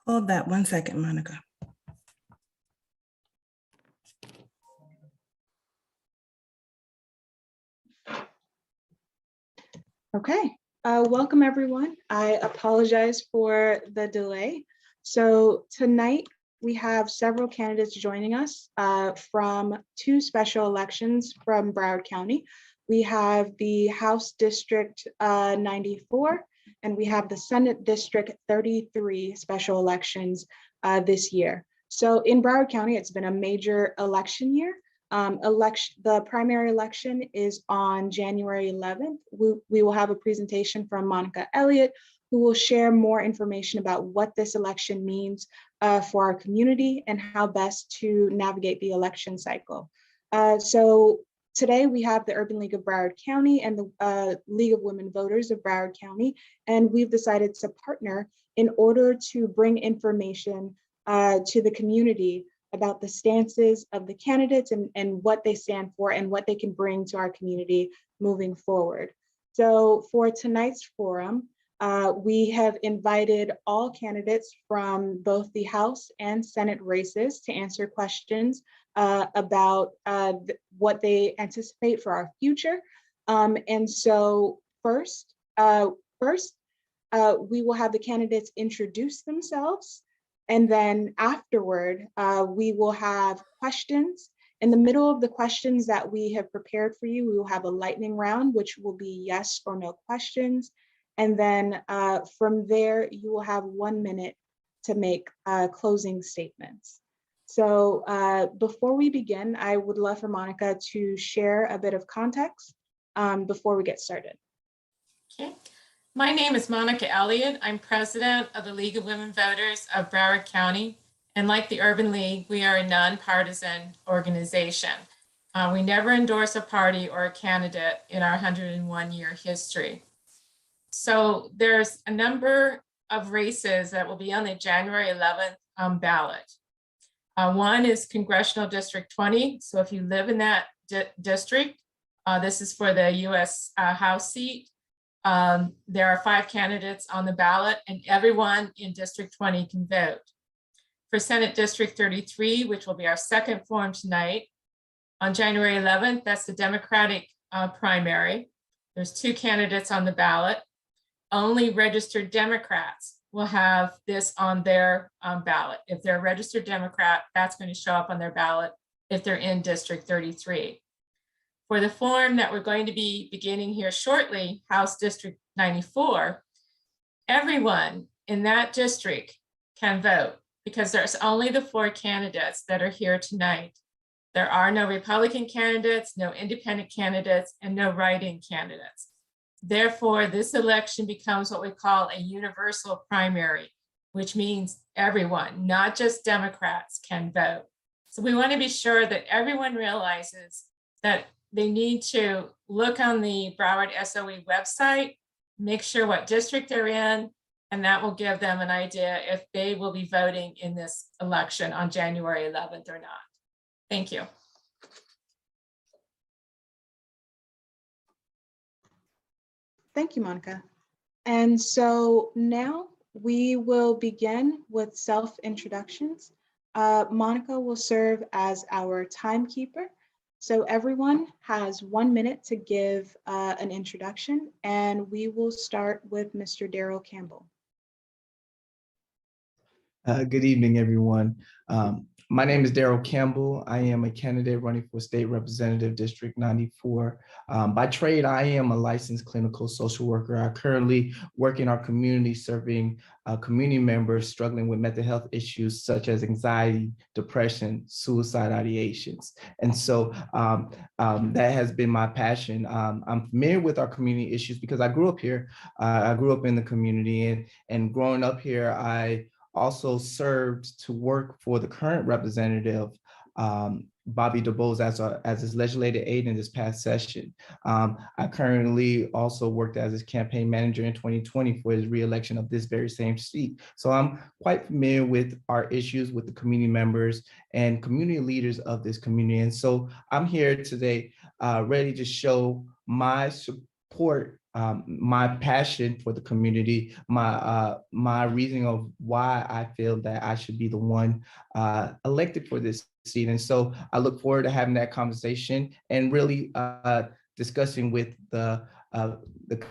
Hold that 1 second, Monica. Okay, welcome everyone. I apologize for the delay. So tonight we have several candidates joining us from two special elections from Broward County. We have the House District 94 and we have the Senate District 33 special elections this year. So in Broward County, it's been a major election year. The primary election is on January 11th. We will have a presentation from Monica Elliott, who will share more information about what this election means for our community and how best to navigate the election cycle. So today we have the Urban League of Broward County and the League of Women Voters of Broward County, and we've decided to partner in order to bring information to the community about the stances of the candidates and what they stand for and what they can bring to our community moving forward. So for tonight's forum, we have invited all candidates from both the House and Senate races to answer questions about what they anticipate for our future. And so first, we will have the candidates introduce themselves. And then afterward, we will have questions. In the middle of the questions that we have prepared for you, we will have a lightning round, which will be yes or no questions. And then from there, you will have 1 minute to make closing statements. So before we begin, I would love for Monica to share a bit of context before we get started. Okay. My name is Monica Elliott. I'm president of the League of Women Voters of Broward County. And like the Urban League, we are a nonpartisan organization. We never endorse a party or a candidate in our 101-year history. So there's a number of races that will be on the January 11th ballot. One is Congressional District 20. So if you live in that district, this is for the US House seat. There are 5 candidates on the ballot and everyone in District 20 can vote. For Senate District 33, which will be our second forum tonight, on January 11th, that's the Democratic primary. There's 2 candidates on the ballot. Only registered Democrats will have this on their ballot. If they're a registered Democrat, that's going to show up on their ballot if they're in District 33. For the forum that we're going to be beginning here shortly, House District 94, everyone in that district can vote because there's only the 4 candidates that are here tonight. There are no Republican candidates, no independent candidates, and no write-in candidates. Therefore, this election becomes what we call a universal primary, which means everyone, not just Democrats, can vote. So we want to be sure that everyone realizes that they need to look on the Broward SOE website, make sure what district they're in, and that will give them an idea if they will be voting in this election on January 11th or not. Thank you. Thank you, Monica. And so now we will begin with self-introductions. Monica will serve as our timekeeper. So everyone has 1 minute to give an introduction, and we will start with Mr. Daryl Campbell. Good evening, everyone. My name is Daryl Campbell. I am a candidate running for State Representative District 94. By trade, I am a licensed clinical social worker. I currently work in our community serving community members struggling with mental health issues such as anxiety, depression, suicide ideations. And so that has been my passion. I'm familiar with our community issues because I grew up here. I grew up in the community, and growing up here, I also served to work for the current representative, Bobby DuBose, as his legislative aide in this past session. I currently also worked as his campaign manager in 2020 for his reelection of this very same seat. So I'm quite familiar with our issues with the community members and community leaders of this community. And so I'm here today ready to show my support my passion for the community, my reasoning of why I feel that I should be the one elected for this seat. And so I look forward to having that conversation and really discussing with the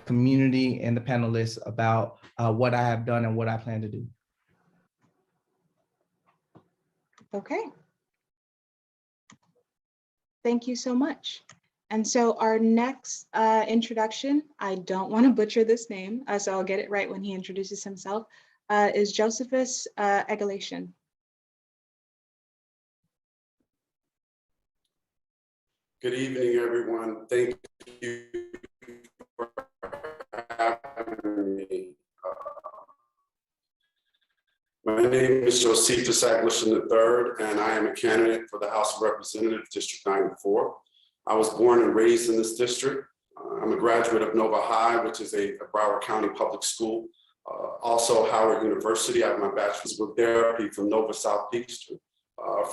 community and the panelists about what I have done and what I plan to do. Okay. Thank you so much. And so our next introduction, I don't want to butcher this name, so I'll get it right when he introduces himself, is Josephus Egilation. Good evening, everyone. Thank you for having me. My name is Josephus Egilation III, and I am a candidate for the House of Representatives, District 94. I was born and raised in this district. I'm a graduate of Nova High, which is a Broward County public school. Also Howard University. I have my bachelor's of therapy from Nova Southeastern.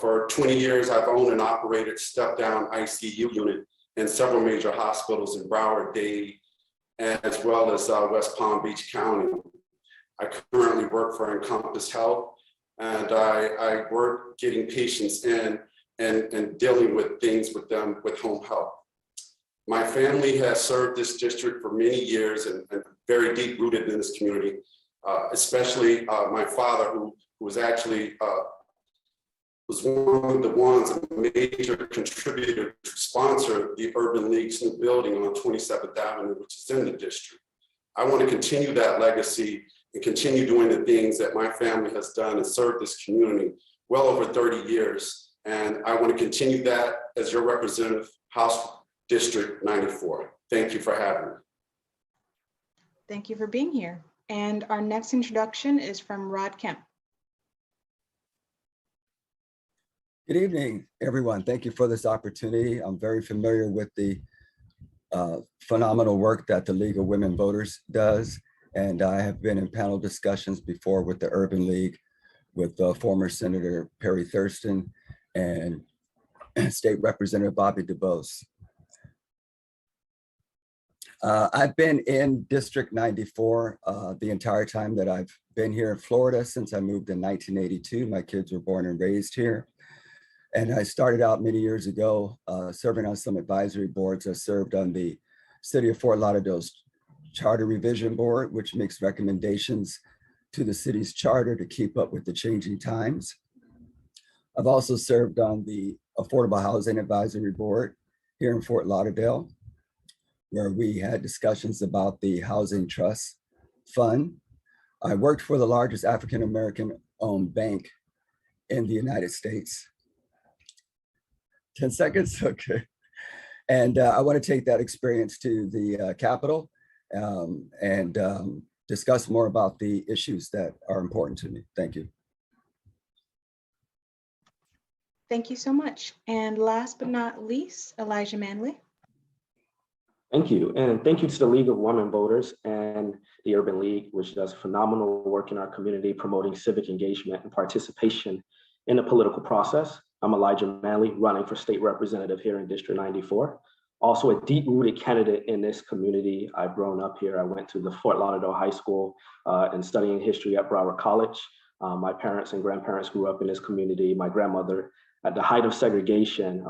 For 20 years, I've owned and operated step-down ICU unit in several major hospitals in Broward, Dade, as well as West Palm Beach County. I currently work for Encompass Health, and I work getting patients in and dealing with things with them with home health. My family has served this district for many years and very deep rooted in this community, especially my father, who was actually was one of the ones, a major contributor to sponsor the Urban League's new building on 27th Avenue, which is in the district. I want to continue that legacy and continue doing the things that my family has done and served this community well over 30 years. And I want to continue that as your representative, House District 94. Thank you for having me. Thank you for being here. And our next introduction is from Kemp. Good evening, everyone. Thank you for this opportunity. I'm very familiar with the phenomenal work that the League of Women Voters does. And I have been in panel discussions before with the Urban League, with former Senator Perry Thurston and State Representative Bobby DuBose. I've been in District 94 the entire time that I've been here in Florida since I moved in 1982. My kids were born and raised here. And I started out many years ago serving on some advisory boards. I served on the City of Fort Lauderdale's Charter Revision Board, which makes recommendations to the city's charter to keep up with the changing times. I've also served on the Affordable Housing Advisory Board here in Fort Lauderdale, where we had discussions about the Housing Trust Fund. I worked for the largest African-American owned bank in the United States. 10 seconds, okay. And I want to take that experience to the Capitol and discuss more about the issues that are important to me. Thank you. Thank you so much. And last but not least, Elijah Manley. Thank you. And thank you to the League of Women Voters and the Urban League, which does phenomenal work in our community, promoting civic engagement and participation in the political process. I'm Elijah Manley, running for state representative here in District 94. Also a deep-rooted candidate in this community. I've grown up here. I went to the Fort Lauderdale High School and studying history at Broward College. My parents and grandparents grew up in this community. My grandmother, at the height of segregation,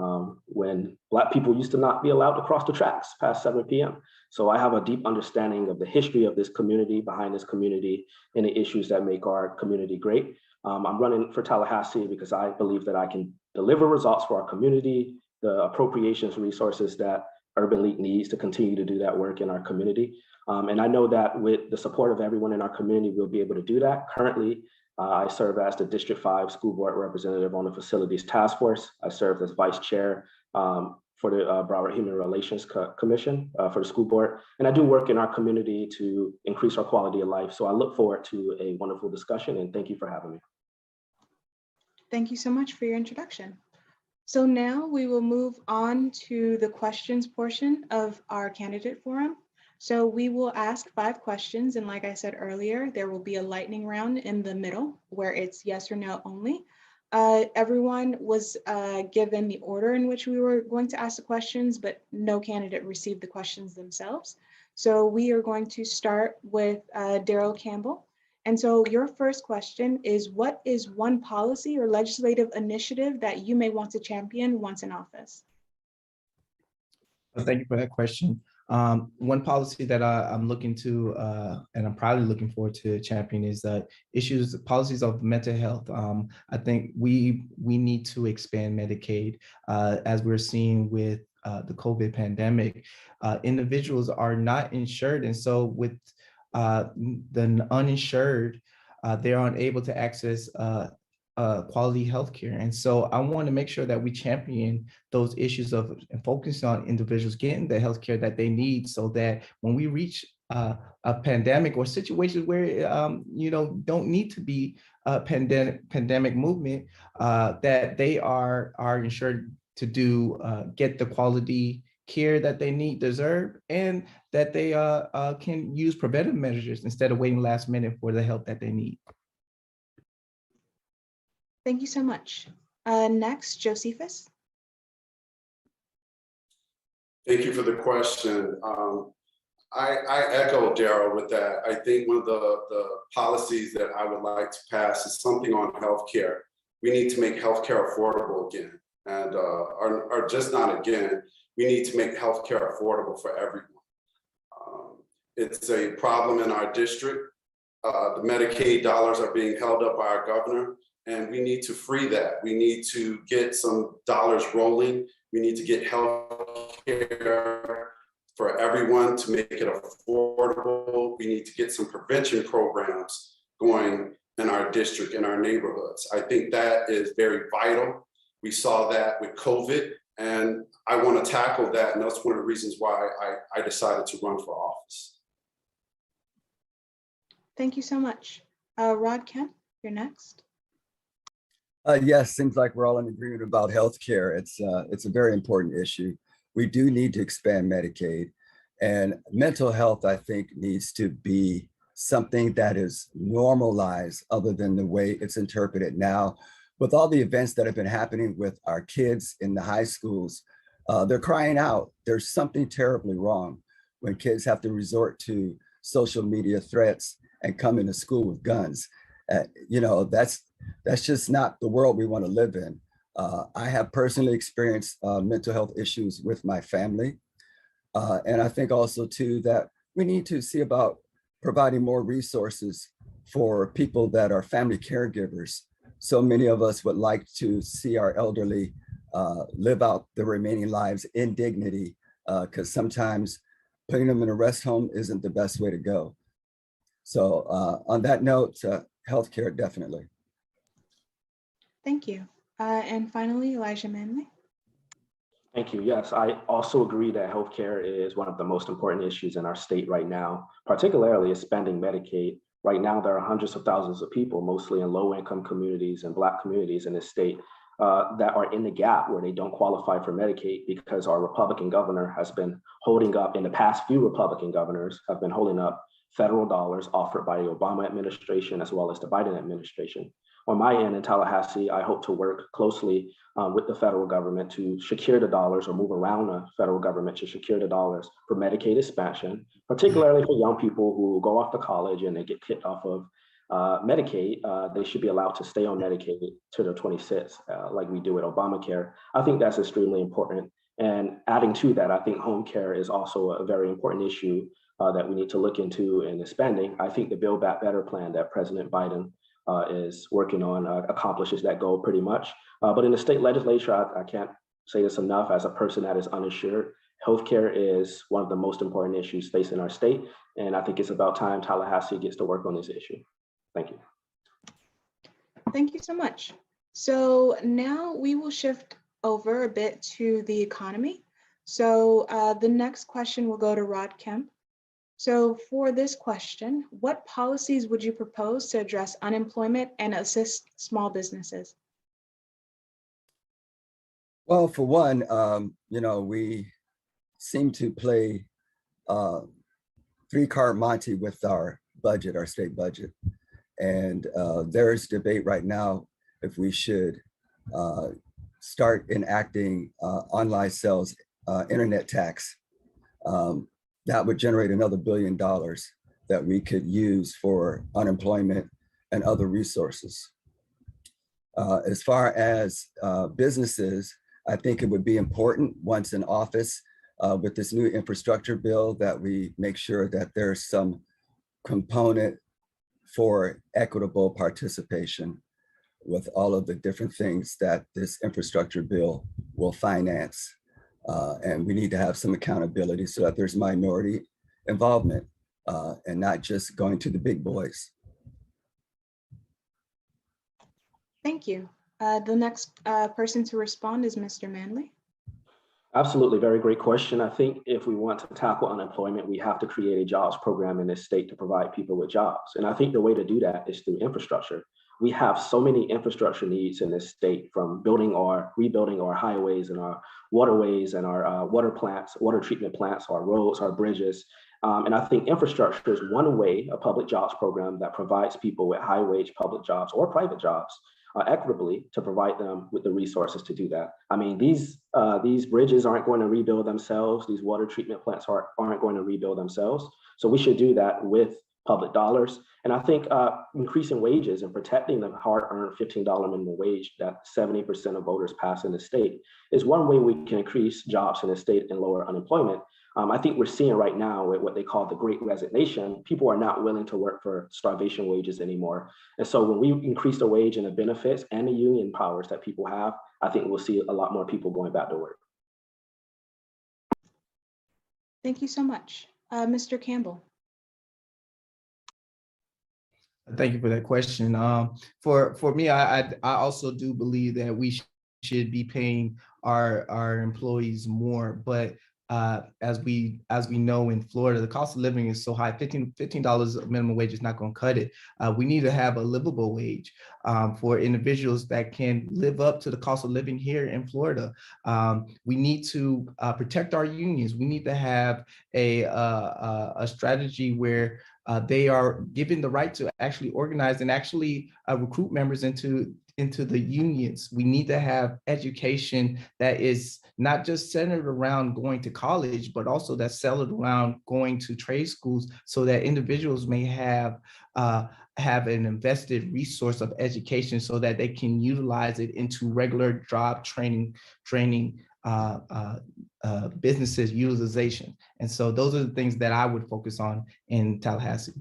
when Black people used to not be allowed to cross the tracks past 7 p.m. So I have a deep understanding of the history of this community, behind this community, and the issues that make our community great. I'm running for Tallahassee because I believe that I can deliver results for our community, the appropriations resources that Urban League needs to continue to do that work in our community. And I know that with the support of everyone in our community, we'll be able to do that. Currently, I serve as the District 5 School Board Representative on the Facilities Task Force. I serve as Vice Chair for the Broward Human Relations Commission for the school board. And I do work in our community to increase our quality of life. So I look forward to a wonderful discussion, and thank you for having me. Thank you so much for your introduction. So now we will move on to the questions portion of our candidate forum. So we will ask 5 questions. And like I said earlier, there will be a lightning round in the middle where it's yes or no only. Everyone was given the order in which we were going to ask the questions, but no candidate received the questions themselves. So we are going to start with Daryl Campbell. And so your first question is, what is one policy or legislative initiative that you may want to champion once in office? Well, thank you for that question. One policy that I'm looking to, and I'm probably looking forward to champion is policies of mental health. I think we need to expand Medicaid, as we're seeing with the COVID pandemic. Individuals are not insured, and so with the uninsured, they're unable to access quality healthcare. And so I want to make sure that we champion those issues of and focus on individuals getting the healthcare that they need, so that when we reach a pandemic or situations where don't need to be a pandemic movement, that they are insured to get the quality care that they deserve, and that they can use preventive measures instead of waiting last minute for the help that they need. Thank you so much. Next, Josephus. Thank you for the question. I echo Daryl with that. I think one of the policies that I would like to pass is something on healthcare. We need to make healthcare affordable again, and or just not again. We need to make healthcare affordable for everyone. It's a problem in our district. The Medicaid dollars are being held up by our governor, and we need to free that. We need to get some dollars rolling. We need to get health care for everyone to make it affordable. We need to get some prevention programs going in our district, in our neighborhoods. I think that is very vital. We saw that with COVID, and I want to tackle that. And that's one of the reasons why I decided to run for office. Thank you so much. Rod Kemp, you're next. Yes, seems like we're all in agreement about healthcare. It's a very important issue. We do need to expand Medicaid, and mental health, I think, needs to be something that is normalized other than the way it's interpreted now. With all the events that have been happening with our kids in the high schools, they're crying out. There's something terribly wrong when kids have to resort to social media threats and come into school with guns. That's just not the world we want to live in. I have personally experienced mental health issues with my family. And I think also too that we need to see about providing more resources for people that are family caregivers. So many of us would like to see our elderly live out their remaining lives in dignity, because sometimes putting them in a rest home isn't the best way to go. So on that note, healthcare, definitely. Thank you. And finally, Elijah Manley. Thank you. Yes, I also agree that healthcare is one of the most important issues in our state right now, particularly expanding Medicaid. Right now, there are hundreds of thousands of people, mostly in low-income communities and Black communities in this state, that are in the gap where they don't qualify for Medicaid because our Republican governor has been holding up, in the past few Republican governors have been holding up federal dollars offered by the Obama administration as well as the Biden administration. On my end in Tallahassee, I hope to work closely with the federal government to secure the dollars, or move around the federal government to secure the dollars for Medicaid expansion, particularly for young people who go off to college and they get kicked off of Medicaid. They should be allowed to stay on Medicaid to their 26, like we do with Obamacare. I think that's extremely important. And adding to that, I think home care is also a very important issue that we need to look into in expanding. I think the Build Back Better plan that President Biden is working on accomplishes that goal pretty much. But in the state legislature, I can't say this enough, as a person that is uninsured, healthcare is one of the most important issues facing our state. And I think it's about time Tallahassee gets to work on this issue. Thank you. Thank you so much. So now we will shift over a bit to the economy. So the next question will go to Rod Kemp. So for this question, what policies would you propose to address unemployment and assist small businesses? Well, for one, we seem to play three-card Monte with our budget, our state budget. And there is debate right now if we should start enacting online sales internet tax. that would generate another $1 billion that we could use for unemployment and other resources. As far as businesses, I think it would be important once in office with this new infrastructure bill that we make sure that there's some component for equitable participation with all of the different things that this infrastructure bill will finance. And we need to have some accountability so that there's minority involvement and not just going to the big boys. Thank you. The next person to respond is Mr. Manley. Absolutely, very great question. I think if we want to tackle unemployment, we have to create a jobs program in this state to provide people with jobs. And I think the way to do that is through infrastructure. We have so many infrastructure needs in this state, from rebuilding our highways and our waterways and our water plants, water treatment plants, our roads, our bridges. And I think infrastructure is one way, a public jobs program that provides people with high wage public jobs or private jobs equitably to provide them with the resources to do that. I mean, these bridges aren't going to rebuild themselves. These water treatment plants aren't going to rebuild themselves. So we should do that with public dollars. And I think increasing wages and protecting the hard-earned $15 minimum wage that 70% of voters pass in the state is one way we can increase jobs in the state and lower unemployment. I think we're seeing right now with what they call the Great Resignation, people are not willing to work for starvation wages anymore. And so when we increase the wage and the benefits and the union powers that people have, I think we'll see a lot more people going back to work. Thank you so much. Mr. Campbell. Thank you for that question. For me, I also do believe that we should be paying our employees more, but as we know, in Florida, the cost of living is so high. $15 minimum wage is not going to cut it. We need to have a livable wage for individuals that can live up to the cost of living here in Florida. We need to protect our unions. We need to have a strategy where they are given the right to actually organize and actually recruit members into the unions. We need to have education that is not just centered around going to college, but also that's centered around going to trade schools, so that individuals may have an invested resource of education so that they can utilize it into regular job training businesses utilization. And so those are the things that I would focus on in Tallahassee.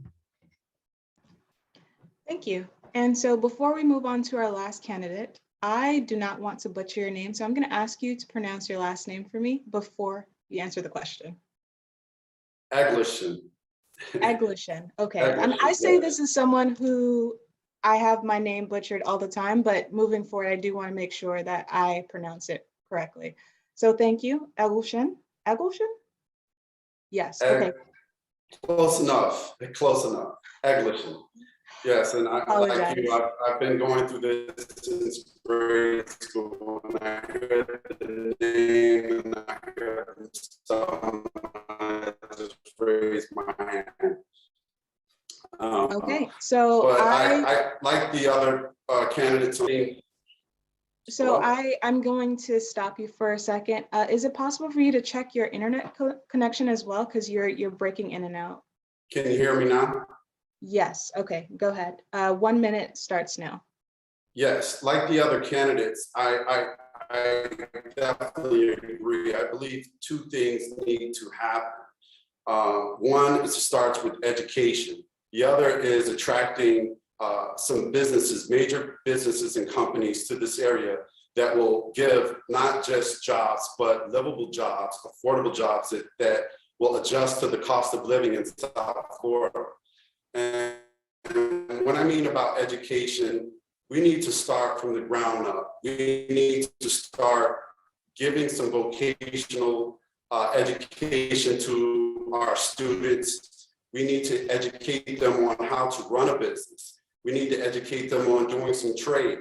Thank you. And so before we move on to our last candidate, I do not want to butcher your name, so I'm going to ask you to pronounce your last name for me before you answer the question. Eglishin. Eglishin. Okay. Eglishin, I say yeah. this is someone who I have my name butchered all the time, but moving forward, I do want to make sure that I pronounce it correctly. So thank you, Eglishin. Eglishin? Yes. Okay. Close enough. Close enough. Eglishin. Yes, and I like you, I've been going through this since grade school. When I heard the name and I heard someone, I just raised my hand. Okay, so but I like the other candidates. So I'm going to stop you for a second. Is it possible for you to check your internet connection as well? Because you're breaking in and out. Can you hear me now? Yes, okay, go ahead. 1 minute starts now. Yes, like the other candidates, I definitely agree. I believe two things need to happen. One is it starts with education. The other is attracting some businesses, major businesses and companies to this area that will give not just jobs, but livable jobs, affordable jobs that will adjust to the cost of living in South Florida. And when I mean about education, we need to start from the ground up. We need to start giving some vocational education to our students. We need to educate them on how to run a business. We need to educate them on doing some trade.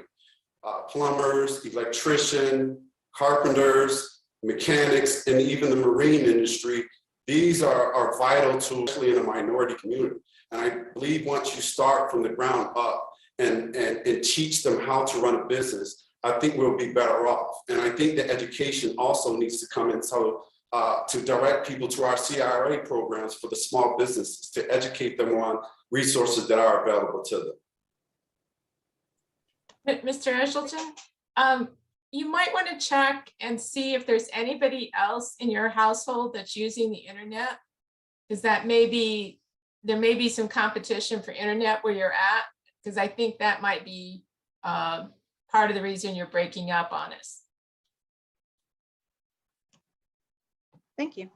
Plumbers, electrician, carpenters, mechanics, and even the marine industry. These are vital to, especially in a minority community. And I believe once you start from the ground up and teach them how to run a business, I think we'll be better off. And I think the education also needs to come into to direct people to our CRA programs for the small businesses, to educate them on resources that are available to them. Mr. Eshelton, you might want to check and see if there's anybody else in your household that's using the internet, because there may be some competition for internet where you're at, because I think that might be part of the reason you're breaking up on us. Thank you.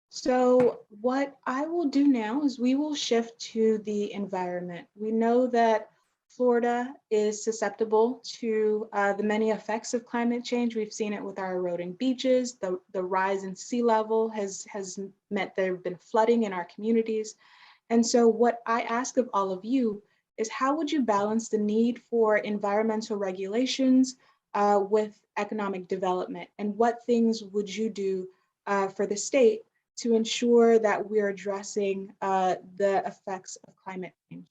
So what I will do now is we will shift to the environment. We know that Florida is susceptible to the many effects of climate change. We've seen it with our eroding beaches. The rise in sea level has meant there have been flooding in our communities. And so what I ask of all of you is, how would you balance the need for environmental regulations with economic development? And what things would you do for the state to ensure that we're addressing the effects of climate change?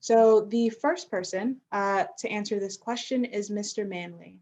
So the first person to answer this question is Mr. Manley.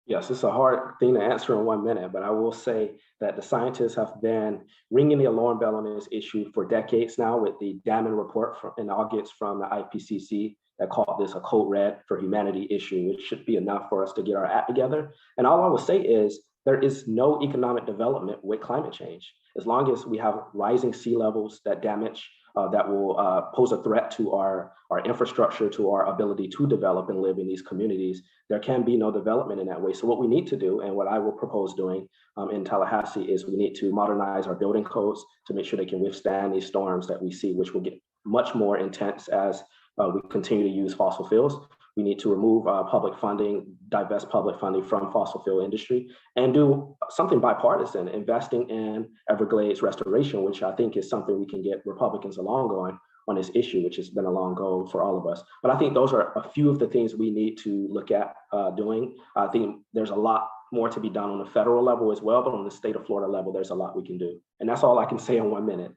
Yes, it's a hard thing to answer in 1 minute, but I will say that the scientists have been ringing the alarm bell on this issue for decades now, with the Damon report in August from the IPCC that called this a code red for humanity issue, which should be enough for us to get our act together. And all I will say is, there is no economic development with climate change. As long as we have rising sea levels that damage, that will pose a threat to our infrastructure, to our ability to develop and live in these communities, there can be no development in that way. So what we need to do, and what I will propose doing in Tallahassee, is we need to modernize our building codes to make sure they can withstand these storms that we see, which will get much more intense as we continue to use fossil fuels. We need to remove public funding, divest public funding from fossil fuel industry, and do something bipartisan, investing in Everglades restoration, which I think is something we can get Republicans along on this issue, which has been a long goal for all of us. But I think those are a few of the things we need to look at doing. I think there's a lot more to be done on the federal level as well, but on the state of Florida level, there's a lot we can do. And that's all I can say in 1 minute.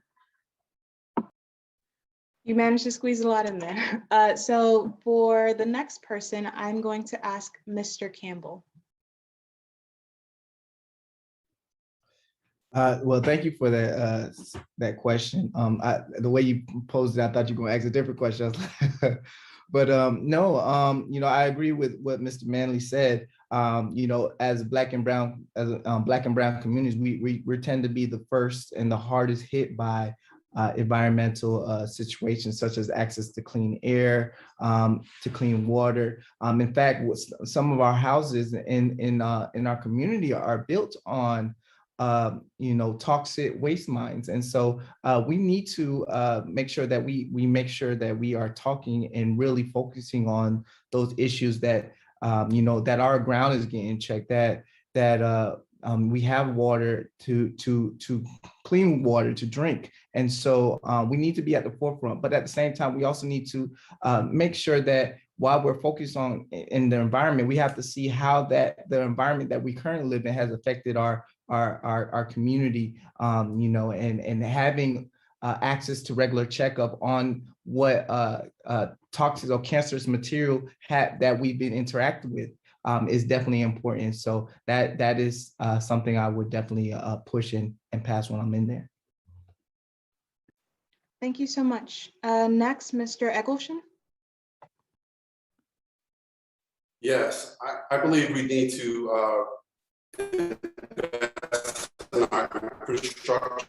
You managed to squeeze a lot in there. So for the next person, I'm going to ask Mr. Campbell. Well, thank you for that question. The way you posed it, I thought you were going to ask a different question. But no, I agree with what Mr. Manley said. As Black and Brown communities, we tend to be the first and the hardest hit by environmental situations, such as access to clean air, to clean water. In fact, some of our houses in our community are built on toxic waste mines, and so we need to make sure that we are talking and really focusing on those issues that that our ground is getting checked, that we have water to clean water to drink. And so we need to be at the forefront, but at the same time, we also need to make sure that while we're focused on in the environment, we have to see how the environment that we currently live in has affected our community, and having access to regular checkup on what toxic or cancerous material that we've been interacting with is definitely important. So that is something I would definitely push and pass when I'm in there. Thank you so much. Next, Mr. Eggleston. Yes, I believe we need to invest in our infrastructure.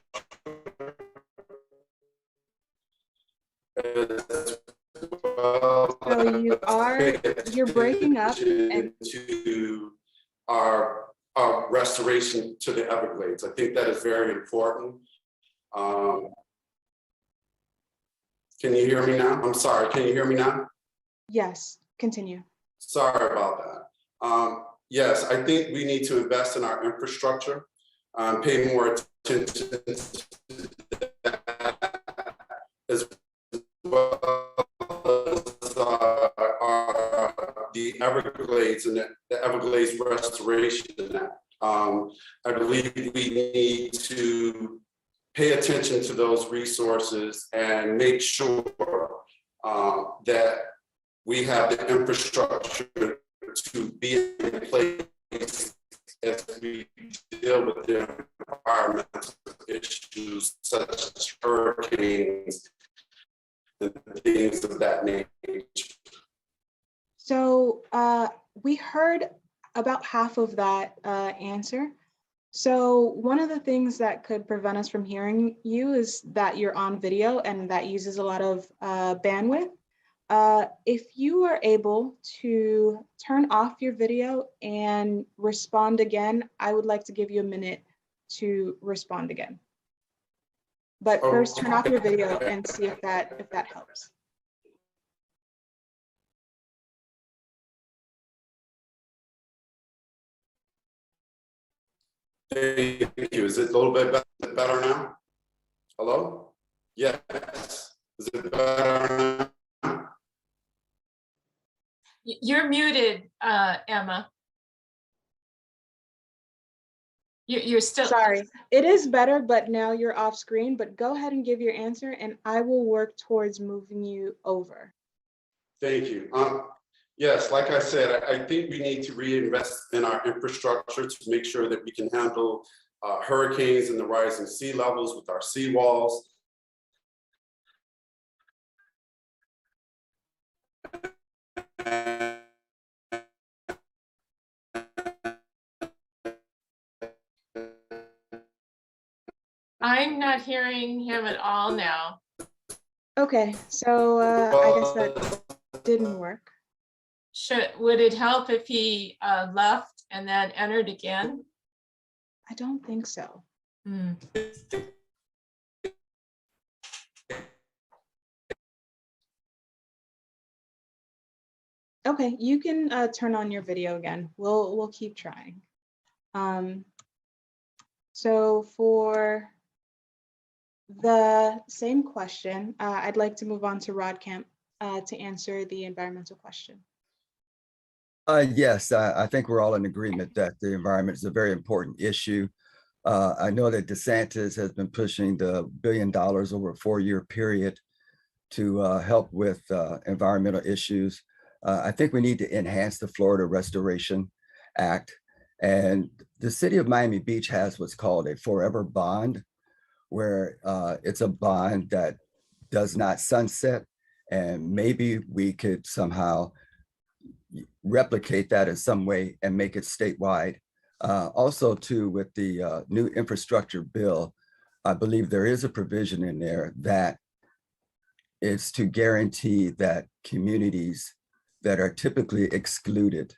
So you're breaking up and to our restoration to the Everglades. I think that is very important. Can you hear me now? I'm sorry, can you hear me now? Yes, continue. Sorry about that. Yes, I think we need to invest in our infrastructure, pay more attention to that, as well as the Everglades and the Everglades Restoration. I believe we need to pay attention to those resources and make sure that we have the infrastructure to be in place as we deal with such as hurricanes and things of that nature. So we heard about half of that answer. So one of the things that could prevent us from hearing you is that you're on video and that uses a lot of bandwidth. If you are able to turn off your video and respond again, I would like to give you a minute to respond again. But first, turn off your video and see if that helps. Thank you. Is it a little bit better now? Hello? Yes. Is it better now? You're muted, Emma. You're still. Sorry, it is better, but now you're off screen, but go ahead and give your answer and I will work towards moving you over. Thank you. Yes, like I said, I think we need to reinvest in our infrastructure to make sure that we can handle hurricanes and the rising sea levels with our seawalls. I'm not hearing him at all now. Okay, so I guess that didn't work. Would it help if he left and then entered again? I don't think so. Hmm. Okay, you can turn on your video again. We'll keep trying. So for the same question, I'd like to move on to Rod Kemp to answer the environmental question. Yes, I think we're all in agreement that the environment is a very important issue. I know that DeSantis has been pushing the $1 billion over a 4-year period to help with environmental issues. I think we need to enhance the Florida Restoration Act. And the city of Miami Beach has what's called a forever bond, where it's a bond that does not sunset. And maybe we could somehow replicate that in some way and make it statewide. Also too, with the new infrastructure bill, I believe there is a provision in there that is to guarantee that communities that are typically excluded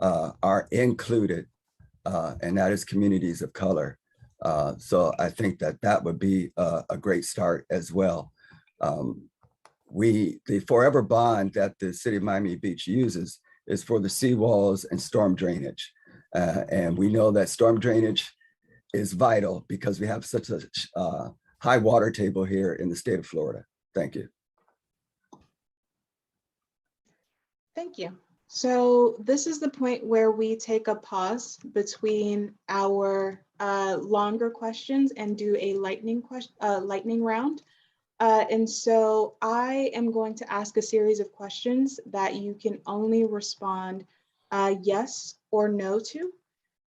are included, and that is communities of color. So I think that that would be a great start as well. The forever bond that the city of Miami Beach uses is for the seawalls and storm drainage. And we know that storm drainage is vital because we have such a high water table here in the state of Florida. Thank you. Thank you. So this is the point where we take a pause between our longer questions and do a lightning round. And so I am going to ask a series of questions that you can only respond yes or no to.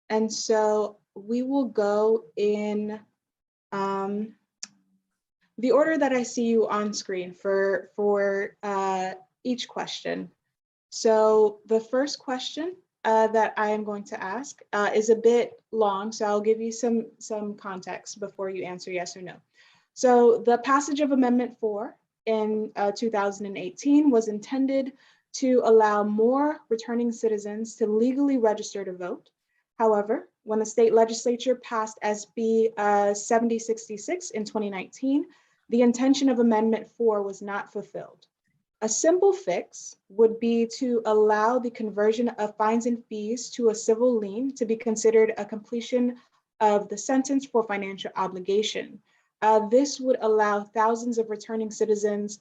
And so we will go in the order that I see you on screen for each question. So the first question that I am going to ask is a bit long, so I'll give you some context before you answer yes or no. So the passage of Amendment 4 in 2018 was intended to allow more returning citizens to legally register to vote. However, when the state legislature passed SB 7066 in 2019, the intention of Amendment 4 was not fulfilled. A simple fix would be to allow the conversion of fines and fees to a civil lien to be considered a completion of the sentence for financial obligation. This would allow thousands of returning citizens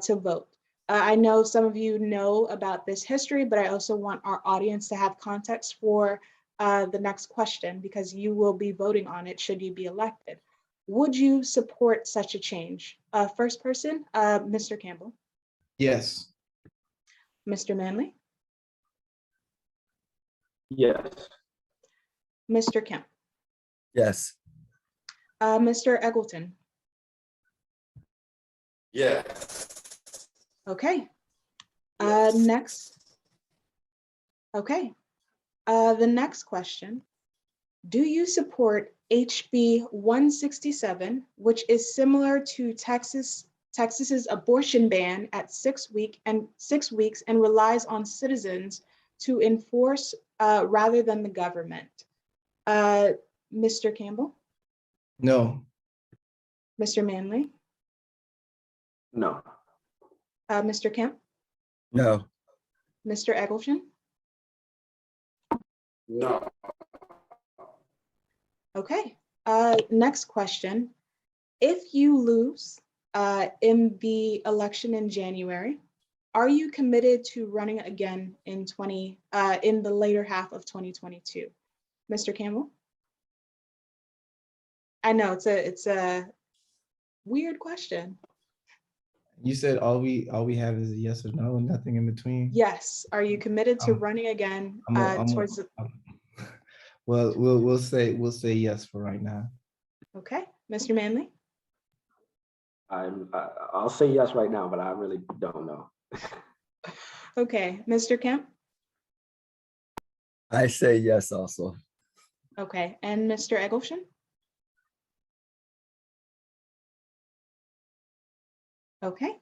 to vote. I know some of you know about this history, but I also want our audience to have context for the next question because you will be voting on it should you be elected. Would you support such a change? First person, Mr. Campbell. Yes. Mr. Manley. Yes. Mr. Kemp. Yes. Mr. Eggleton. Yes. Okay. Yes. Next. Okay. The next question. Do you support HB 167, which is similar to Texas's abortion ban at 6 weeks and relies on citizens to enforce rather than the government? Mr. Campbell, No. Mr. Manley, No. Mr. Kemp, No. Mr. Egleston? No. Okay. Next question. If you lose in the election in January, are you committed to running again in the later half of 2022? Mr. Campbell? I know it's a weird question. You said all we have is a yes or no and nothing in between. Yes. Are you committed to Um, running again towards the, well, we'll say yes for right now. okay. Mr. Manley? I'll say yes right now, but I really don't know. Okay. Mr. Kemp? I say yes also. Okay. And Mr. Egleston? Okay.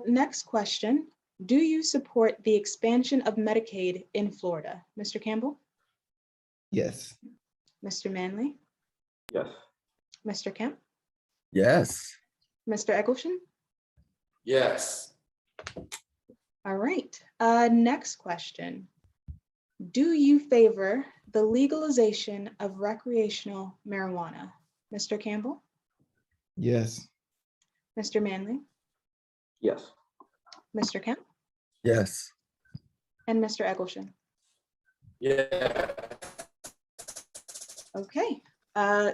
Next question. Do you support the expansion of Medicaid in Florida? Mr. Campbell? Yes. Mr. Manley? Yes. Mr. Kemp? Yes. Mr. Egleston? Yes. All right. Next question. Do you favor the legalization of recreational marijuana? Mr. Campbell? Yes. Mr. Manley? Yes. Mr. Kemp? Yes. And Mr. Egleston? Yeah. Okay.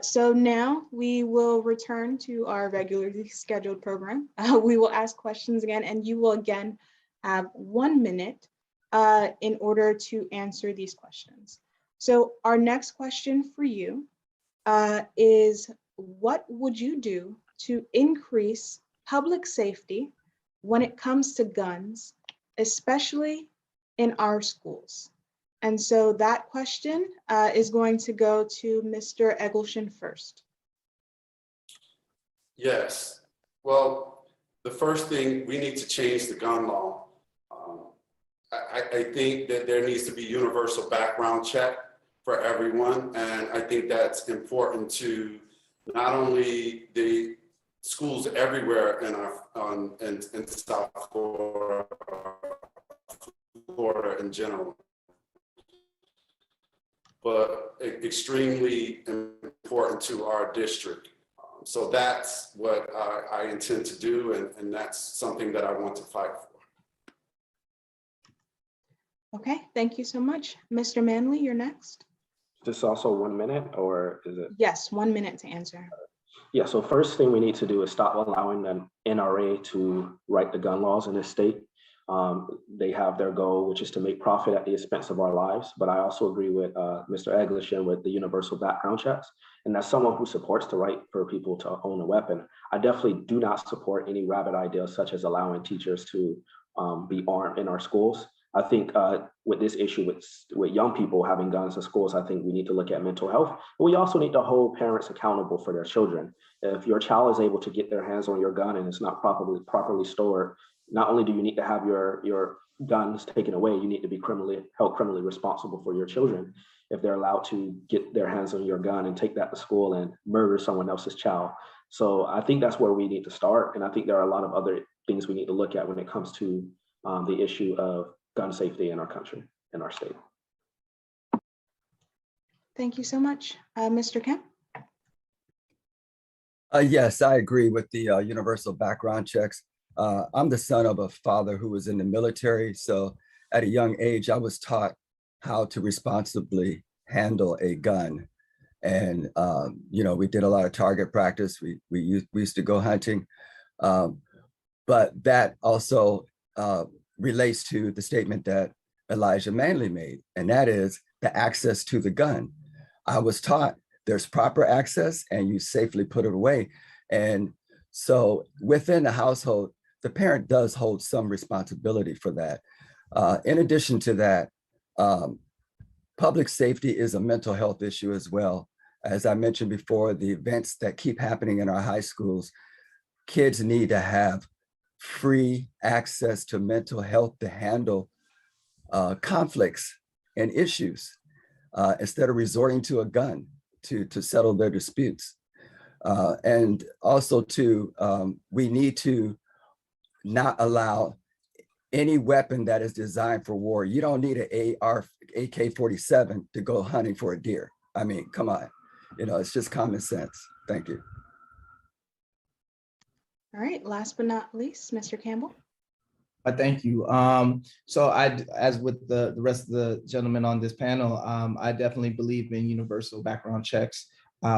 So now we will return to our regularly scheduled program. We will ask questions again, and you will again have 1 minute in order to answer these questions. So our next question for you is, what would you do to increase public safety when it comes to guns, especially in our schools? And so that question is going to go to Mr. Egleston first. Yes. Well, the first thing, we need to change the gun law. I think that there needs to be universal background check for everyone. And I think that's important to not only the schools everywhere in South Florida in general, but extremely important to our district. So that's what I intend to do, and that's something that I want to fight for. Okay, thank you so much. Mr. Manley, you're next. Is this also 1 minute, or is it? Yes, 1 minute to answer. Yeah, so first thing we need to do is stop allowing the NRA to write the gun laws in this state. They have their goal, which is to make profit at the expense of our lives. But I also agree with Mr. Egleston with the universal background checks. And as someone who supports the right for people to own a weapon, I definitely do not support any rabbit ideas such as allowing teachers to be armed in our schools. I think with this issue with young people having guns in schools, I think we need to look at mental health. But we also need to hold parents accountable for their children. If your child is able to get their hands on your gun and it's not properly stored, not only do you need to have your guns taken away, you need to be held criminally responsible for your children if they're allowed to get their hands on your gun and take that to school and murder someone else's child. So I think that's where we need to start. And I think there are a lot of other things we need to look at when it comes to the issue of gun safety in our country, in our state. Thank you so much. Mr. Kemp? Yes, I agree with the universal background checks. I'm the son of a father who was in the military. So at a young age, I was taught how to responsibly handle a gun. And, we did a lot of target practice. We used to go hunting. But that also relates to the statement that Elijah Manley made, and that is the access to the gun. I was taught there's proper access and you safely put it away. And So within the household, the parent does hold some responsibility for that. In addition to that, public safety is a mental health issue as well. As I mentioned before, the events that keep happening in our high schools, kids need to have free access to mental health to handle conflicts and issues instead of resorting to a gun to settle their disputes. And also we need to not allow any weapon that is designed for war. You don't need an AK-47 to go hunting for a deer. I mean, come on, it's just common sense. Thank you. All right, last but not least, Mr. Campbell. Thank you. So as with the rest of the gentlemen on this panel, I definitely believe in universal background checks.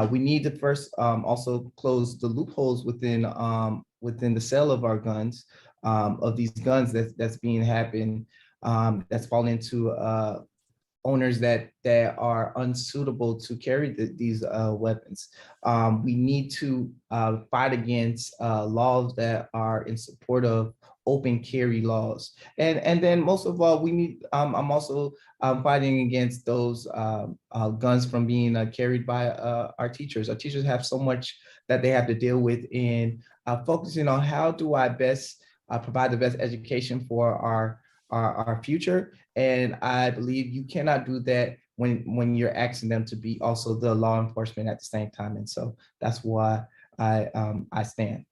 We need to first also close the loopholes within the sale of our guns, of these guns that's being happened, that's falling into owners that are unsuitable to carry these weapons. We need to fight against laws that are in support of open carry laws. And then most of all, we need, I'm also fighting against those guns from being carried by our teachers. Our teachers have so much that they have to deal with in focusing on how do I best provide the best education for our future. And I believe you cannot do that when you're asking them to be also the law enforcement at the same time. And so that's why I stand.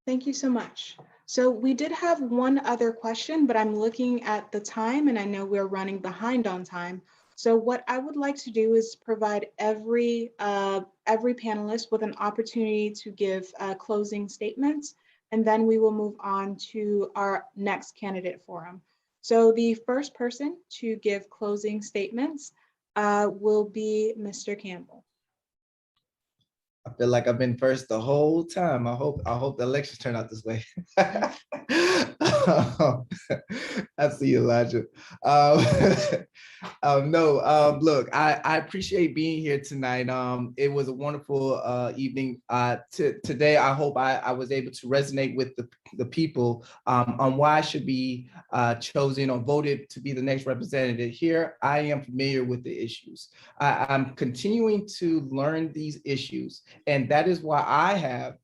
Thank you so much. So we did have one other question, but I'm looking at the time and I know we're running behind on time. So what I would like to do is provide every panelist with an opportunity to give closing statements, and then we will move on to our next candidate forum. So the first person to give closing statements will be Mr. Campbell. I feel like I've been first the whole time. I hope the elections turn out this way. I see you, Elijah. Look, I appreciate being here tonight. It was a wonderful evening. Today, I hope I was able to resonate with the people on why I should be chosen or voted to be the next representative. Here, I am familiar with the issues. I'm continuing to learn these issues. And that is why I have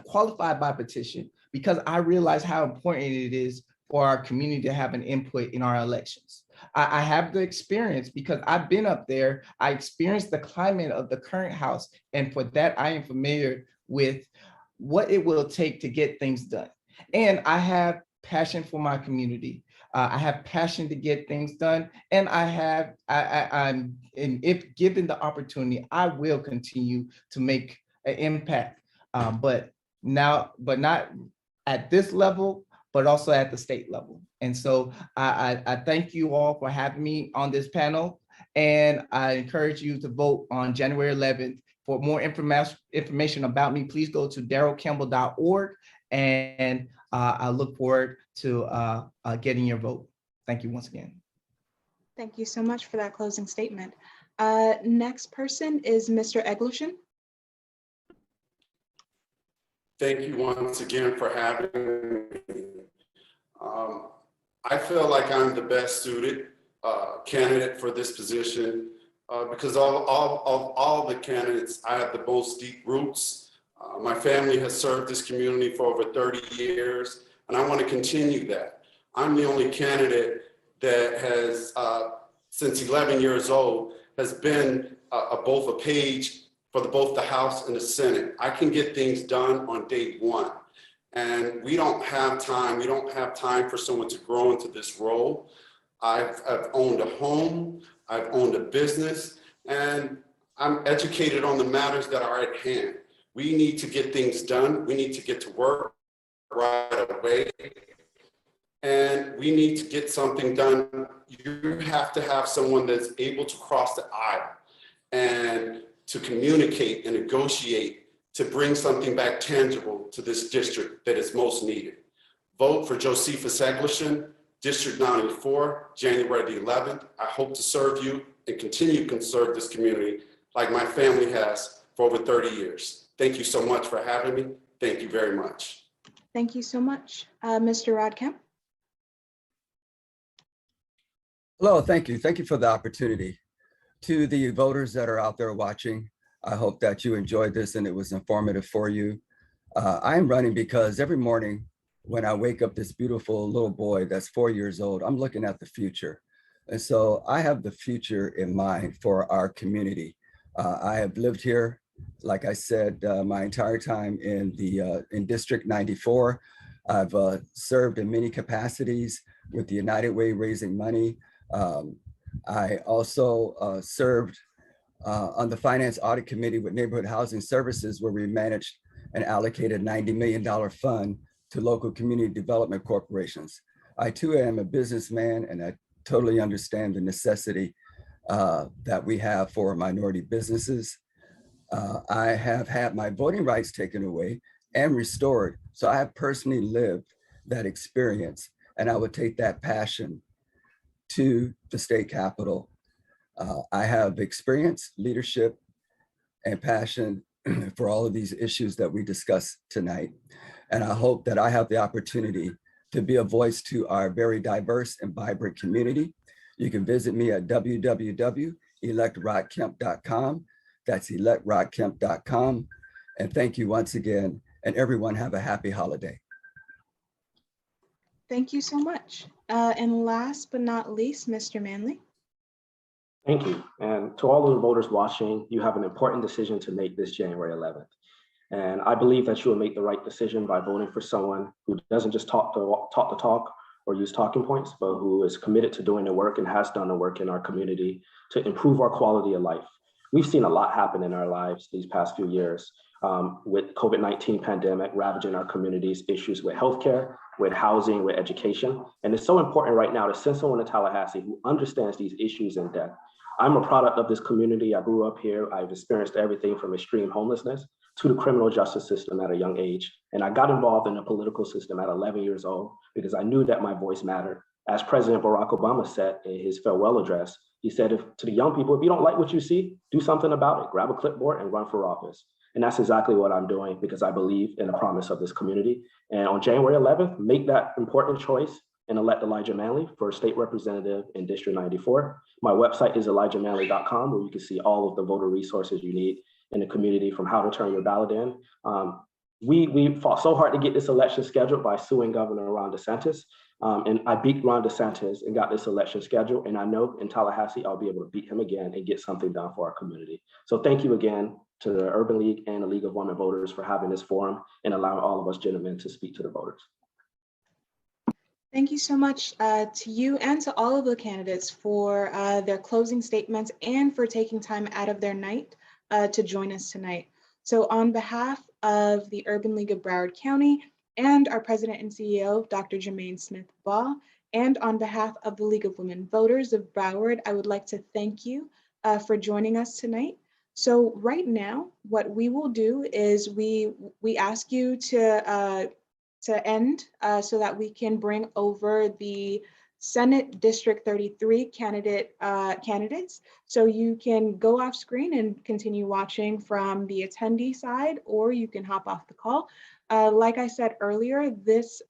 qualified by petition, because I realize how important it is for our community to have an input in our elections. I have the experience because I've been up there. I experienced the climate of the current House. And for that, I am familiar with what it will take to get things done. And I have passion for my community. I have passion to get things done, and and if given the opportunity, I will continue to make an impact. But not at this level, but also at the state level. And so I thank you all for having me on this panel, and I encourage you to vote on January 11th. For more information about me, please go to darrellcampbell.org, and I look forward to getting your vote. Thank you once again. Thank you so much for that closing statement. Next person is Mr. Egliston. Thank you once again for having me. I feel like I'm the best suited candidate for this position because of all the candidates, I have the most deep roots. My family has served this community for over 30 years, and I want to continue that. I'm the only candidate that has, since 11 years old, has been both a page for both the House and the Senate. I can get things done on day one. And we don't have time. We don't have time for someone to grow into this role. I've owned a home, I've owned a business, and I'm educated on the matters that are at hand. We need to get things done. We need to get to work right away. And we need to get something done. You have to have someone that's able to cross the aisle and to communicate and negotiate to bring something back tangible to this district that is most needed. Vote for Josephus Egliston, District 94, January the 11th. I hope to serve you and continue to serve this community like my family has for over 30 years. Thank you so much for having me. Thank you very much. Thank you so much. Mr. Rod Kemp. Hello, thank you. Thank you for the opportunity. To the voters that are out there watching, I hope that you enjoyed this and it was informative for you. I'm running because every morning when I wake up this beautiful little boy that's 4 years old, I'm looking at the future. And so I have the future in mind for our community. I have lived here, like I said, my entire time in District 94. I've served in many capacities with the United Way raising money. I also served on the Finance Audit Committee with Neighborhood Housing Services, where we managed and allocated $90 million fund to local community development corporations. I too am a businessman, and I totally understand the necessity that we have for minority businesses. I have had my voting rights taken away and restored. So I have personally lived that experience, and I would take that passion to the state capitol. I have experience, leadership, and passion for all of these issues that we discussed tonight. And I hope that I have the opportunity to be a voice to our very diverse and vibrant community. You can visit me at www.electrodkemp.com. That's electrodkemp.com. And thank you once again. And everyone have a happy holiday. Thank you so much. And last but not least, Mr. Manley. Thank you. And to all of the voters watching, you have an important decision to make this January 11th. And I believe that you will make the right decision by voting for someone who doesn't just talk the talk or use talking points, but who is committed to doing the work and has done the work in our community to improve our quality of life. We've seen a lot happen in our lives these past few years with COVID-19 pandemic ravaging our communities, issues with healthcare, with housing, with education. And it's so important right now to send someone to Tallahassee who understands these issues in depth. I'm a product of this community. I grew up here. I've experienced everything from extreme homelessness to the criminal justice system at a young age. And I got involved in the political system at 11 years old because I knew that my voice mattered. As President Barack Obama said in his farewell address, he said to the young people, if you don't like what you see, do something about it. Grab a clipboard and run for office. And that's exactly what I'm doing because I believe in the promise of this community. And on January 11th, make that important choice and elect Elijah Manley for state representative in District 94. My website is elijahmanley.com, where you can see all of the voter resources you need in the community, from how to turn your ballot in. We fought so hard to get this election scheduled by suing Governor Ron DeSantis. And I beat Ron DeSantis and got this election scheduled. And I know in Tallahassee, I'll be able to beat him again and get something done for our community. So thank you again to the Urban League and the League of Women Voters for having this forum and allowing all of us gentlemen to speak to the voters. Thank you so much to you and to all of the candidates for their closing statements and for taking time out of their night to join us tonight. So on behalf of the Urban League of Broward County and our President and CEO, Dr. Jermaine Smith-Baugh, and on behalf of the League of Women Voters of Broward, I would like to thank you for joining us tonight. So right now, what we will do is we ask you to end so that we can bring over the Senate District 33 candidates. So you can go off screen and continue watching from the attendee side, or you can hop off the call. Like I said earlier, this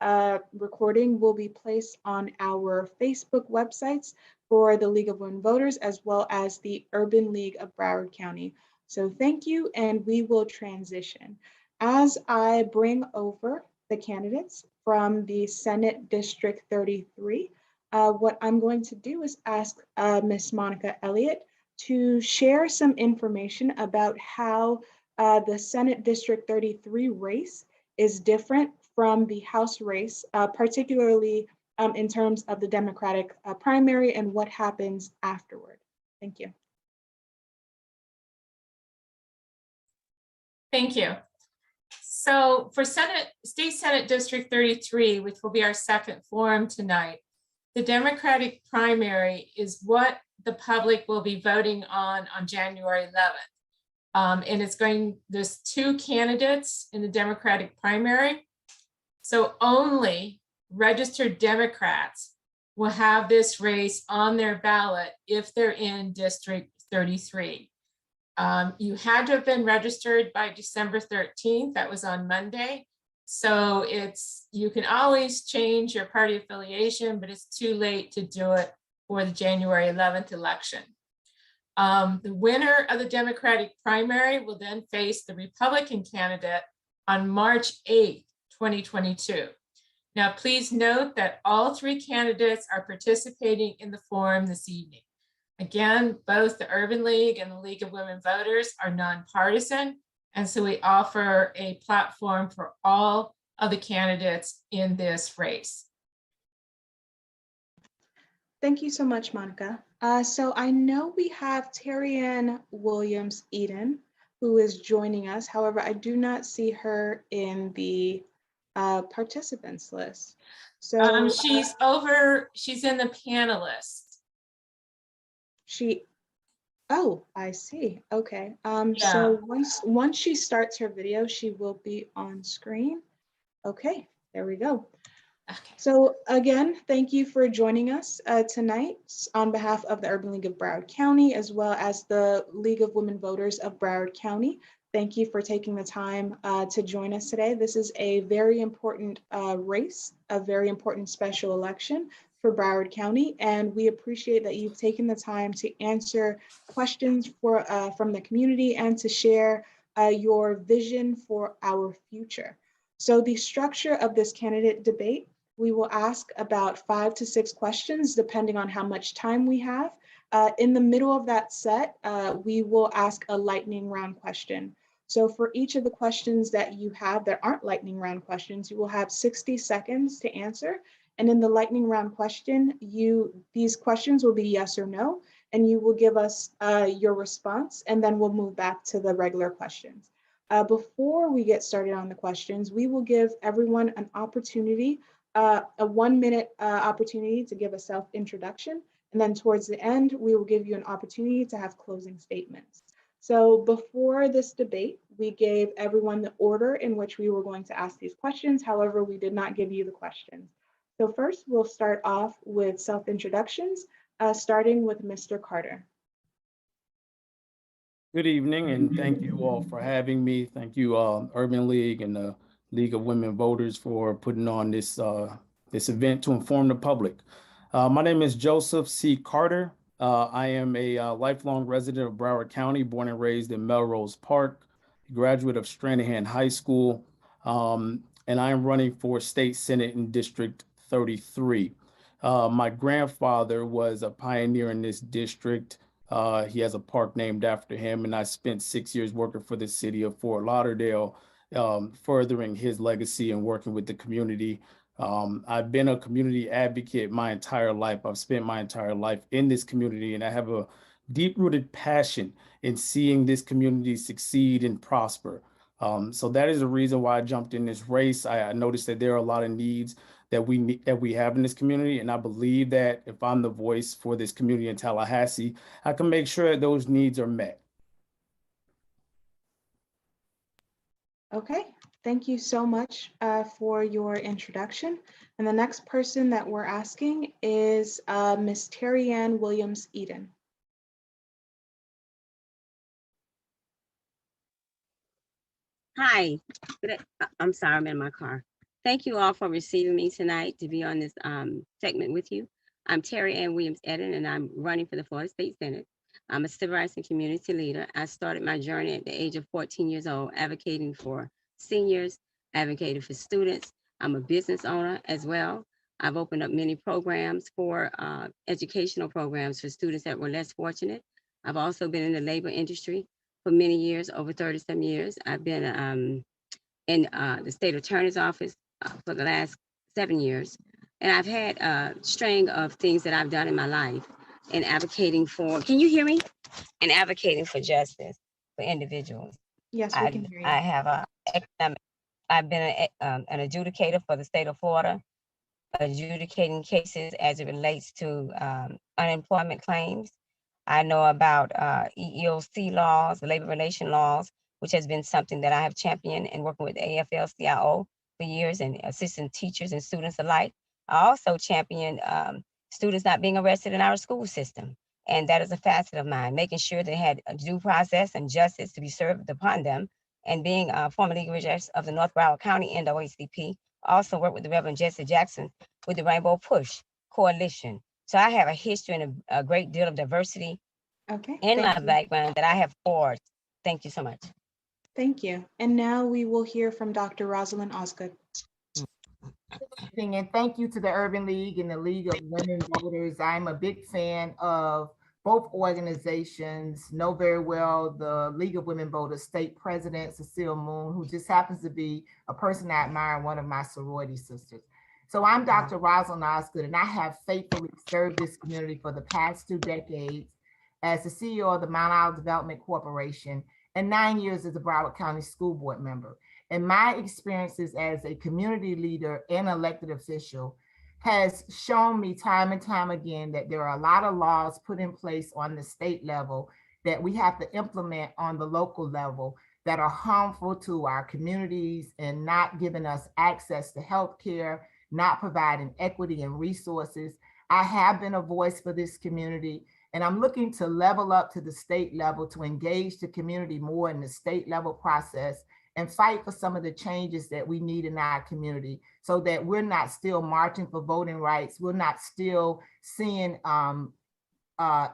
recording will be placed on our Facebook websites for the League of Women Voters, as well as the Urban League of Broward County. So thank you, and we will transition. As I bring over the candidates from the Senate District 33, what I'm going to do is ask Ms. Monica Elliott to share some information about how the Senate District 33 race is different from the House race, particularly in terms of the Democratic primary and what happens afterward. Thank you. Thank you. So for State Senate District 33, which will be our second forum tonight, the Democratic primary is what the public will be voting on January 11th. And there's two candidates in the Democratic primary. So only registered Democrats will have this race on their ballot if they're in District 33. You had to have been registered by December 13th. That was on Monday. So you can always change your party affiliation, but it's too late to do it for the January 11th election. The winner of the Democratic primary will then face the Republican candidate on March 8th, 2022. Now, please note that all three candidates are participating in the forum this evening. Again, both the Urban League and the League of Women Voters are nonpartisan, and so we offer a platform for all of the candidates in this race. Thank you so much, Monica. So I know we have Tyrion Williams Edin, who is joining us. However, I do not see her in the participants list. So she's in the panelists. Oh, I see. Okay. Yeah. So once she starts her video, she will be on screen. Okay, there we go. Okay. So again, thank you for joining us tonight on behalf of the Urban League of Broward County, as well as the League of Women Voters of Broward County. Thank you for taking the time to join us today. This is a very important race, a very important special election for Broward County, and we appreciate that you've taken the time to answer questions from the community and to share your vision for our future. So the structure of this candidate debate, we will ask about 5 to 6 questions, depending on how much time we have. In the middle of that set, we will ask a lightning round question. So for each of the questions that you have that aren't lightning round questions, you will have 60 seconds to answer. And in the lightning round question, these questions will be yes or no, and you will give us your response, and then we'll move back to the regular questions. Before we get started on the questions, we will give everyone an opportunity, a 1-minute opportunity to give a self-introduction. And then towards the end, we will give you an opportunity to have closing statements. So before this debate, we gave everyone the order in which we were going to ask these questions. However, we did not give you the questions. So first, we'll start off with self-introductions, starting with Mr. Carter. Good evening, and thank you all for having me. Thank you, Urban League and the League of Women Voters for putting on this event to inform the public. My name is Joseph C. Carter. I am a lifelong resident of Broward County, born and raised in Melrose Park, graduate of Stranahan High School, and I am running for State Senate in District 33. My grandfather was a pioneer in this district. He has a park named after him, and I spent 6 years working for the city of Fort Lauderdale, furthering his legacy and working with the community. I've been a community advocate my entire life. I've spent my entire life in this community, and I have a deep-rooted passion in seeing this community succeed and prosper. So that is the reason why I jumped in this race. I noticed that there are a lot of needs that we have in this community, and I believe that if I'm the voice for this community in Tallahassee, I can make sure that those needs are met. Okay, thank you so much for your introduction. And the next person that we're asking is Ms. Tyrion Williams Edin. Hi, I'm sorry, I'm in my car. Thank you all for receiving me tonight to be on this segment with you. I'm Tyrion Williams Edin, and I'm running for the Florida State Senate. I'm a civil rights and community leader. I started my journey at the age of 14 years old, advocating for seniors, advocating for students. I'm a business owner as well. I've opened up many programs for educational programs for students that were less fortunate. I've also been in the labor industry for many years, over 30-some years. I've been in the state attorney's office for the last 7 years. And I've had a string of things that I've done in my life in advocating for, can you hear me? And advocating for justice for individuals. Yes, we can hear you. I've been an adjudicator for the state of Florida, adjudicating cases as it relates to unemployment claims. I know about EEOC laws, labor relation laws, which has been something that I have championed and working with AFL-CIO for years and assisting teachers and students alike. I also championed students not being arrested in our school system And that is a facet of mine, making sure they had a due process and justice to be served upon them. And being a former legal registrar of the North Broward County NAACP, also worked with the Reverend Jesse Jackson with the Rainbow Push Coalition. So I have a history and a great deal of diversity in my background that I have forged. Thank you so much. Thank you. And now we will hear from Dr. Rosalind Osgood. And thank you to the Urban League and the League of Women Voters. I'm a big fan of both organizations. Know very well the League of Women Voters state president, Cecile Moon, who just happens to be a person I admire, one of my sorority sisters. So I'm Dr. Rosalyn Oscar, and I have faithfully served this community for the past 2 decades as the CEO of the Mount Isle Development Corporation and 9 years as a Broward County School Board member. And my experiences as a community leader and elected official has shown me time and time again that there are a lot of laws put in place on the state level that we have to implement on the local level that are harmful to our communities and not giving us access to healthcare, not providing equity and resources. I have been a voice for this community, and I'm looking to level up to the state level to engage the community more in the state level process and fight for some of the changes that we need in our community so that we're not still marching for voting rights. We're not still seeing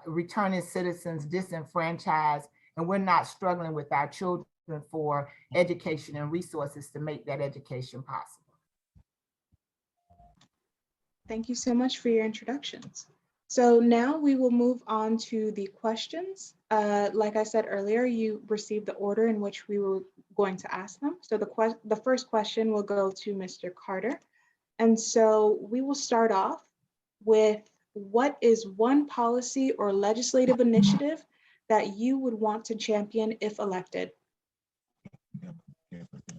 returning citizens disenfranchised, and we're not struggling with our children for education and resources to make that education possible. Thank you so much for your introductions. So now we will move on to the questions. Like I said earlier, you received the order in which we were going to ask them. So the first question will go to Mr. Carter. And so we will start off with, what is one policy or legislative initiative that you would want to champion if elected?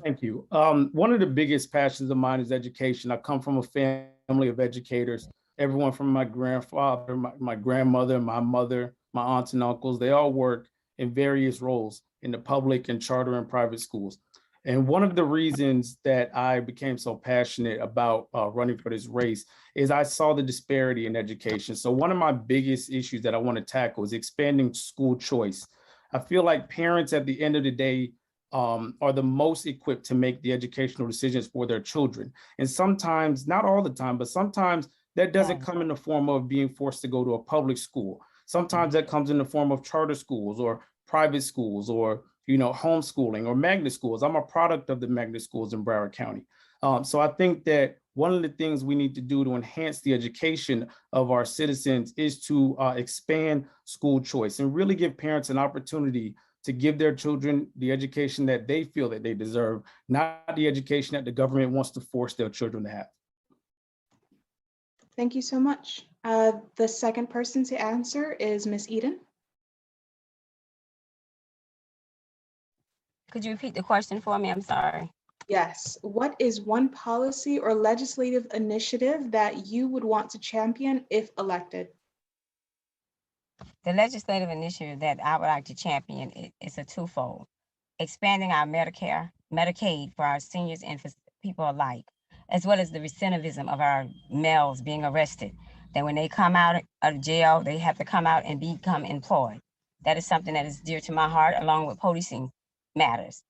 Thank you. One of the biggest passions of mine is education. I come from a family of educators, everyone from my grandfather, my grandmother, my mother, my aunts and uncles. They all work in various roles in the public and charter and private schools. And one of the reasons that I became so passionate about running for this race is I saw the disparity in education. So one of my biggest issues that I want to tackle is expanding school choice. I feel like parents at the end of the day are the most equipped to make the educational decisions for their children. And sometimes, not all the time, but sometimes that doesn't come in the form of being forced to go to a public school. Sometimes that comes in the form of charter schools or private schools or homeschooling or magnet schools. I'm a product of the magnet schools in Broward County. So I think that one of the things we need to do to enhance the education of our citizens is to expand school choice and really give parents an opportunity to give their children the education that they feel that they deserve, not the education that the government wants to force their children to have. Thank you so much. The second person to answer is Ms. Edin. Could you repeat the question for me? I'm sorry. Yes. What is one policy or legislative initiative that you would want to champion if elected? The legislative initiative that I would like to champion is a twofold. Expanding our Medicaid for our seniors and for people alike, as well as the recidivism of our males being arrested, that when they come out of jail, they have to come out and become employed. That is something that is dear to my heart, along with policing matters.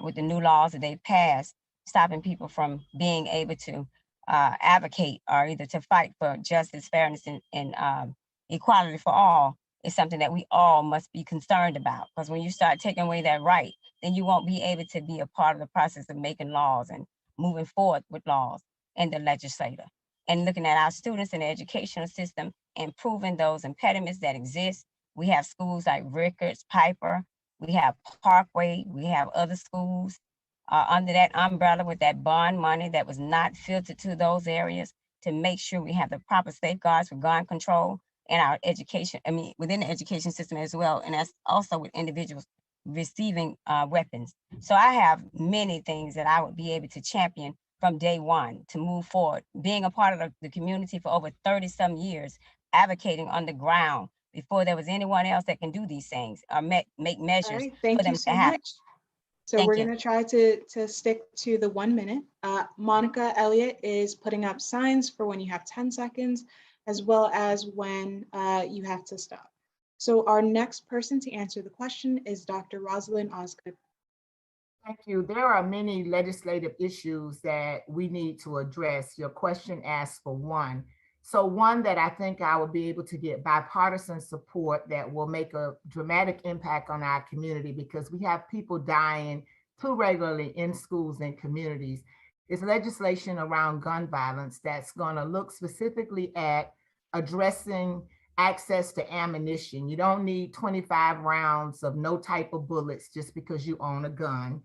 With the new laws that they've passed, stopping people from being able to advocate or either to fight for justice, fairness, and equality for all is something that we all must be concerned about. Because when you start taking away that right, then you won't be able to be a part of the process of making laws and moving forward with laws in the legislature. And looking at our students in the educational system, improving those impediments that exist. We have schools like Rickards, Piper, we have Parkway, we have other schools under that umbrella with that bond money that was not filtered to those areas to make sure we have the proper safeguards for gun control in our education, within the education system as well. And that's also with individuals receiving weapons. So I have many things that I would be able to champion from day one to move forward, being a part of the community for over 30 some years, advocating on the ground before there was anyone else that can do these things or make measures for them to happen. So we're going to try to stick to the 1 minute. Monica Elliott is putting up signs for when you have 10 seconds, as well as when you have to stop. So our next person to answer the question is Dr. Rosalind Osgood. Thank you. There are many legislative issues that we need to address. Your question asks for one. So one that I think I will be able to get bipartisan support that will make a dramatic impact on our community, because we have people dying too regularly in schools and communities, is legislation around gun violence that's going to look specifically at addressing access to ammunition. You don't need 25 rounds of no type of bullets just because you own a gun.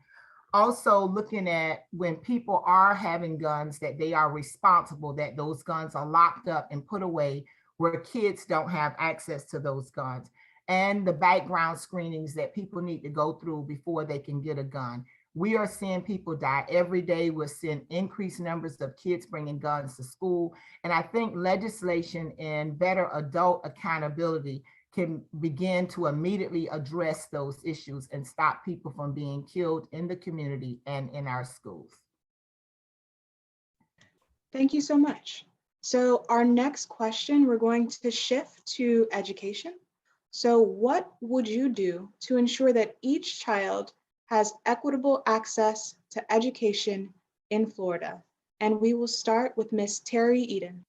Also looking at when people are having guns, that they are responsible, that those guns are locked up and put away where kids don't have access to those guns, and the background screenings that people need to go through before they can get a gun. We are seeing people die every day. We're seeing increased numbers of kids bringing guns to school. And I think legislation and better adult accountability can begin to immediately address those issues and stop people from being killed in the community and in our schools. Thank you so much. So our next question, we're going to shift to education. So what would you do to ensure that each child has equitable access to education in Florida? And we will start with Ms. Terry Edin.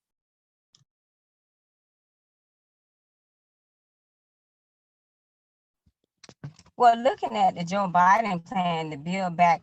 Well, looking at the Joe Biden plan to build back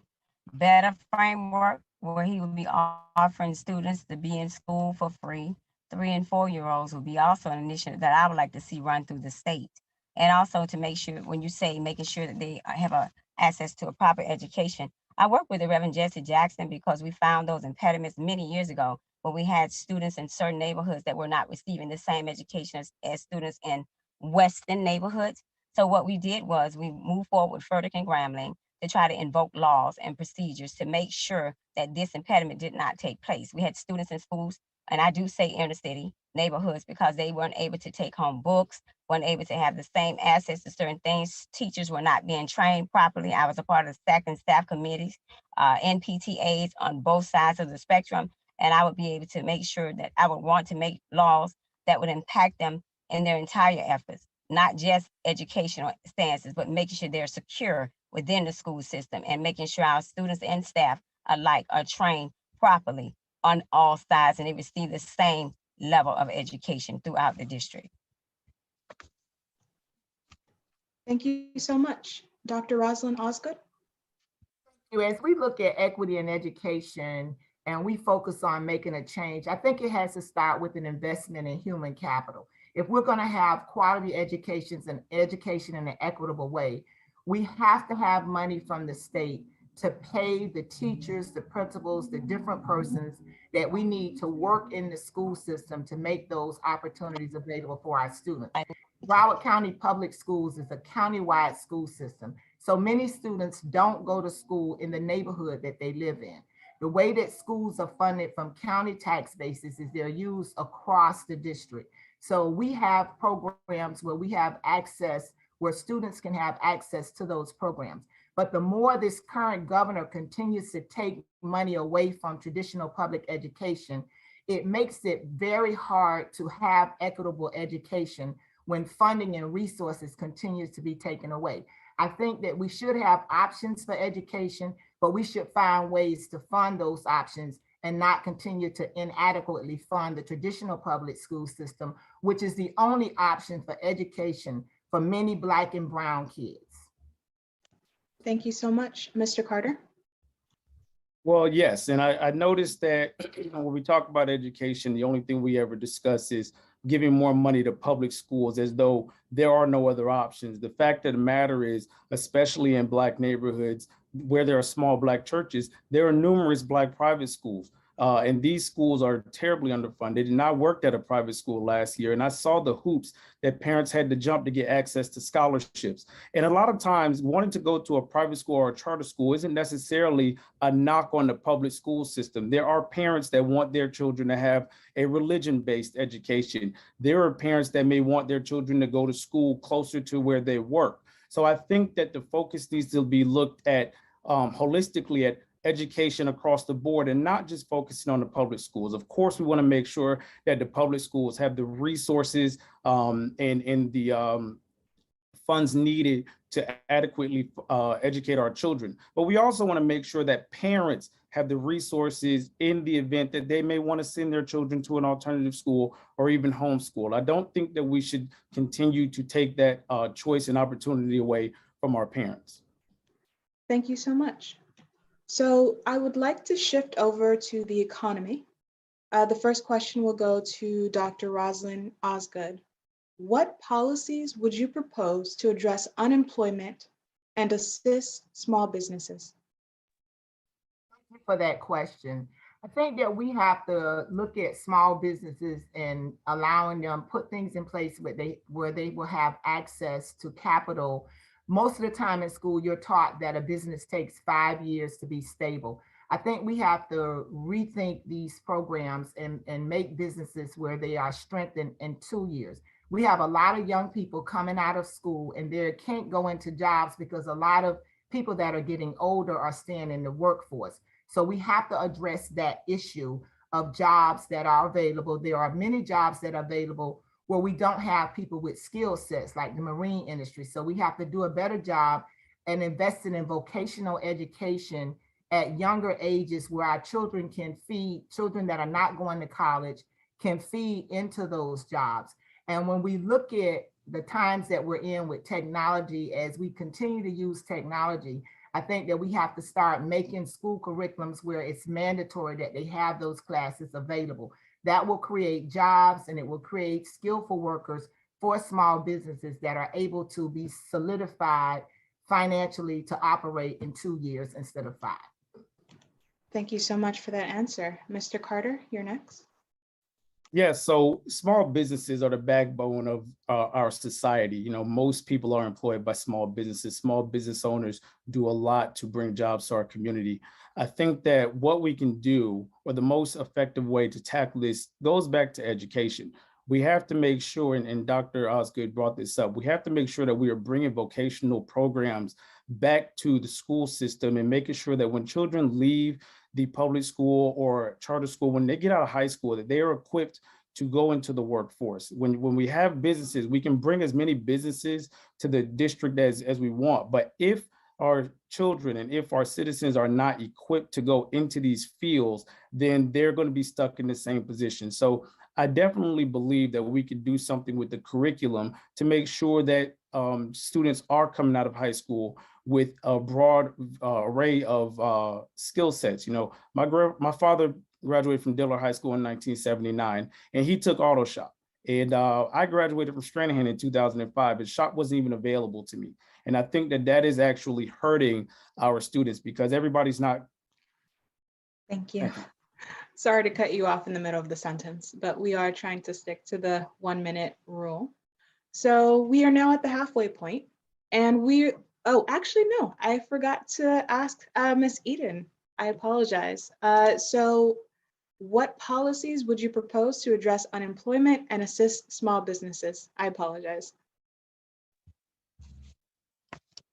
better framework where he will be offering students to be in school for free. 3 and 4 year olds will be also an initiative that I would like to see run through the state. And also to make sure, when you say making sure that they have access to a proper education, I work with the Reverend Jesse Jackson because we found those impediments many years ago when we had students in certain neighborhoods that were not receiving the same education as students in Western neighborhoods. So what we did was we moved forward with Furtick and Grambling to try to invoke laws and procedures to make sure that this impediment did not take place. We had students in schools, and I do say inner city neighborhoods, because they weren't able to take home books, weren't able to have the same access to certain things. Teachers were not being trained properly. I was a part of the SAC and staff committees, NPTAs on both sides of the spectrum, and I would be able to make sure that I would want to make laws that would impact them in their entire efforts, not just educational stances, but making sure they're secure within the school system and making sure our students and staff alike are trained properly on all sides and they receive the same level of education throughout the district. Thank you so much. Dr. Rosalyn Osgood. As we look at equity in education and we focus on making a change, I think it has to start with an investment in human capital. If we're going to have quality education in an equitable way, we have to have money from the state to pay the teachers, the principals, the different persons that we need to work in the school system to make those opportunities available for our students. Broward County Public Schools is a countywide school system. So many students don't go to school in the neighborhood that they live in. The way that schools are funded from county tax bases is they're used across the district. So we have programs where we have access, where students can have access to those programs. But the more this current governor continues to take money away from traditional public education, it makes it very hard to have equitable education when funding and resources continues to be taken away. I think that we should have options for education, but we should find ways to fund those options and not continue to inadequately fund the traditional public school system, which is the only option for education for many Black and brown kids. Thank you so much. Mr. Carter. Well, yes, and I noticed that when we talk about education, the only thing we ever discuss is giving more money to public schools as though there are no other options. The fact of the matter is, especially in Black neighborhoods where there are small Black churches, there are numerous Black private schools. And these schools are terribly underfunded. And I worked at a private school last year, and I saw the hoops that parents had to jump to get access to scholarships. And a lot of times wanting to go to a private school or a charter school isn't necessarily a knock on the public school system. There are parents that want their children to have a religion-based education. There are parents that may want their children to go to school closer to where they work. So I think that the focus needs to be looked at holistically at education across the board and not just focusing on the public schools. Of course, we want to make sure that the public schools have the resources and the funds needed to adequately educate our children. But we also want to make sure that parents have the resources in the event that they may want to send their children to an alternative school or even homeschool. I don't think that we should continue to take that choice and opportunity away from our parents. Thank you so much. So I would like to shift over to the economy. The first question will go to Dr. Rosalind Osgood. What policies would you propose to address unemployment and assist small businesses? Thank you for that question. I think that we have to look at small businesses and allowing them put things in place where they will have access to capital. Most of the time in school, you're taught that a business takes 5 years to be stable. I think we have to rethink these programs and make businesses where they are strengthened in 2 years. We have a lot of young people coming out of school and they can't go into jobs because a lot of people that are getting older are staying in the workforce. So we have to address that issue of jobs that are available. There are many jobs that are available where we don't have people with skill sets like the marine industry. So we have to do a better job and investing in vocational education at younger ages where our children can feed, children that are not going to college can feed into those jobs. And when we look at the times that we're in with technology, as we continue to use technology, I think that we have to start making school curriculums where it's mandatory that they have those classes available. That will create jobs and it will create skillful workers for small businesses that are able to be solidified financially to operate in 2 years instead of 5. Thank you so much for that answer. Mr. Carter, you're next. Yeah, so small businesses are the backbone of our society. You know, most people are employed by small businesses. Small business owners do a lot to bring jobs to our community. I think that what we can do, or the most effective way to tackle this, goes back to education. We have to make sure, and Dr. Osgood brought this up, we have to make sure that we are bringing vocational programs back to the school system and making sure that when children leave the public school or charter school, when they get out of high school, that they are equipped to go into the workforce. When we have businesses, we can bring as many businesses to the district as we want. But if our children and if our citizens are not equipped to go into these fields, then they're going to be stuck in the same position. So I definitely believe that we could do something with the curriculum to make sure that students are coming out of high school with a broad array of skill sets. You know, my father graduated from Dillard High School in 1979, and he took auto shop. And I graduated from Stranahan in 2005, and shop wasn't even available to me. And I think that that is actually hurting our students because everybody's not. Thank you. Sorry to cut you off in the middle of the sentence, but we are trying to stick to the 1 minute rule. So we are now at the halfway point, and actually, no, I forgot to ask Ms. Edin. I apologize. So what policies would you propose to address unemployment and assist small businesses? I apologize.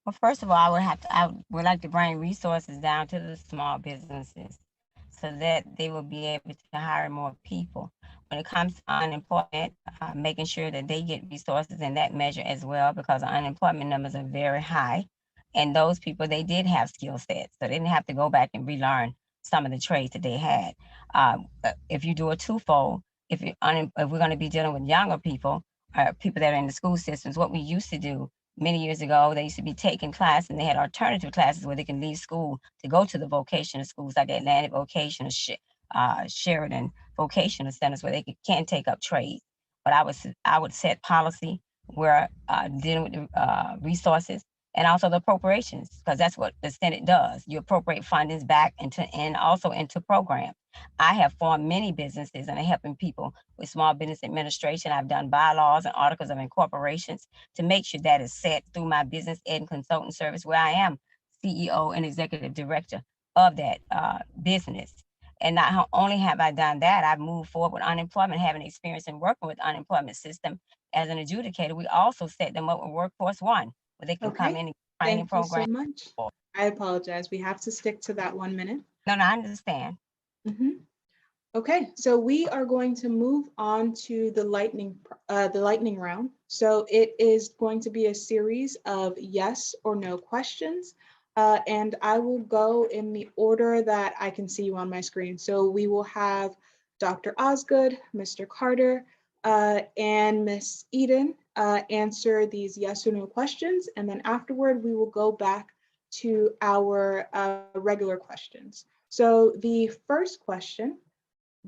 Well, first of all, I would like to bring resources down to the small businesses so that they will be able to hire more people. When it comes to unemployment, making sure that they get resources in that measure as well, because the unemployment numbers are very high. And those people, they did have skill sets, so they didn't have to go back and relearn some of the trades that they had. If you do a twofold, if we're going to be dealing with younger people, people that are in the school systems, what we used to do many years ago, they used to be taking classes and they had alternative classes where they can leave school to go to the vocational schools like Atlantic Vocational, Sheridan Vocational Centers where they can take up trades. But I would set policy where dealing with the resources and also the appropriations, because that's what the Senate does. You appropriate fundings back and also into programs. I have formed many businesses and I'm helping people with small business administration. I've done bylaws and articles of incorporations to make sure that is set through my business ed and consultant service, where I am CEO and executive director of that business. And not only have I done that, I've moved forward with unemployment, having experience in working with the unemployment system as an adjudicator. We also set them up with Workforce One, where they can come in and training program. Thank you so much. I apologize. We have to stick to that 1 minute. No, I understand. Okay, so we are going to move on to the lightning round. So it is going to be a series of yes or no questions, and I will go in the order that I can see you on my screen. So we will have Dr. Osgood, Mr. Carter, and Miss Edin answer these yes or no questions, and then afterward we will go back to our regular questions. So the first question: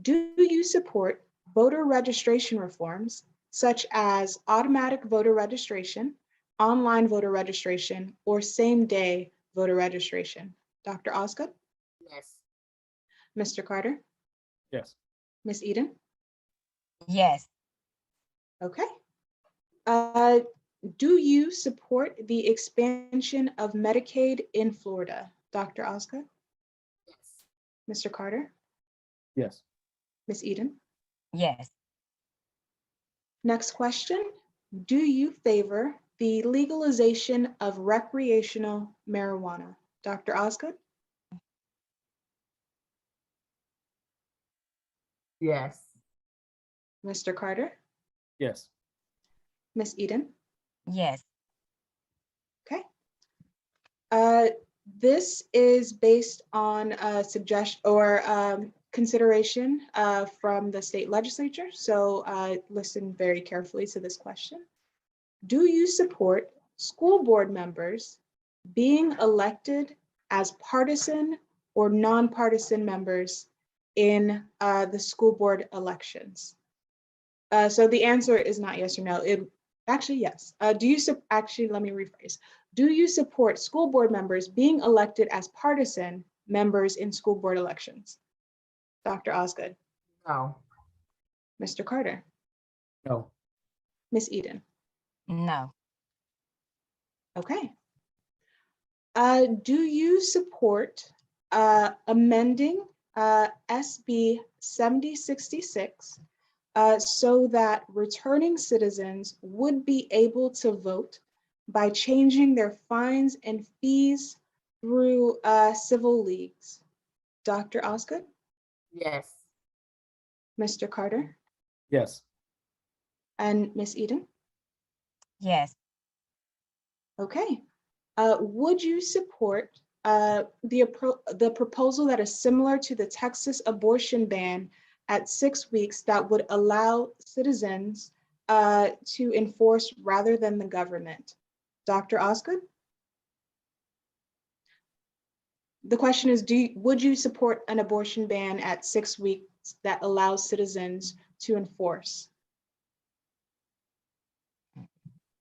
do you support voter registration reforms such as automatic voter registration, online voter registration, or same-day voter registration? Dr. Osgood, Yes. Mr. Carter, Yes. Ms. Edin? Yes. Okay. Do you support the expansion of Medicaid in Florida? Dr. Osgood, Yes. Mr. Carter, Yes. Ms. Edin? Yes. Next question. Do you favor the legalization of recreational marijuana? Dr. Osgood, Yes. Mr. Carter, Yes. Ms. Edin? Yes. Okay. This is based on a suggestion or consideration from the state legislature. So listen very carefully to this question. Do you support school board members being elected as partisan or nonpartisan members in the school board elections? So the answer is not yes or no. Actually, yes. Actually, let me rephrase. Do you support school board members being elected as partisan members in school board elections? Dr. Osgood, No. Mr. Carter, No. Ms. Edin? No. Okay. Do you support amending SB 7066 so that returning citizens would be able to vote by changing their fines and fees through civil leagues? Dr. Osgood, Yes. Mr. Carter, Yes. and Ms. Edin? Yes. Okay. Would you support the proposal that is similar to the Texas abortion ban at 6 weeks that would allow citizens to enforce rather than the government? Dr. Osgood? The question is, would you support an abortion ban at 6 weeks that allows citizens to enforce?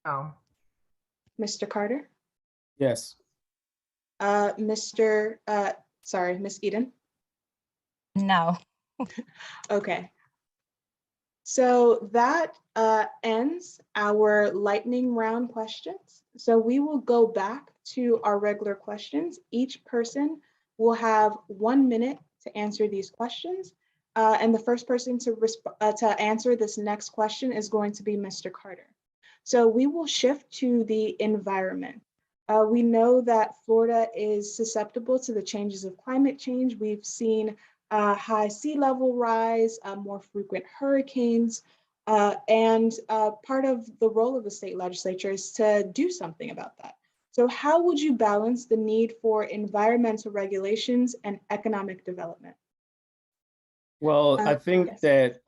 No. Mr. Carter? Yes. Ms. Edin? No. Okay. So that ends our lightning round questions. So we will go back to our regular questions. Each person will have 1 minute to answer these questions. And the first person to answer this next question is going to be Mr. Carter. So we will shift to the environment. We know that Florida is susceptible to the changes of climate change. We've seen high sea level rise, more frequent hurricanes, and part of the role of the state legislature is to do something about that. So how would you balance the need for environmental regulations and economic development? Well, I think Yes. that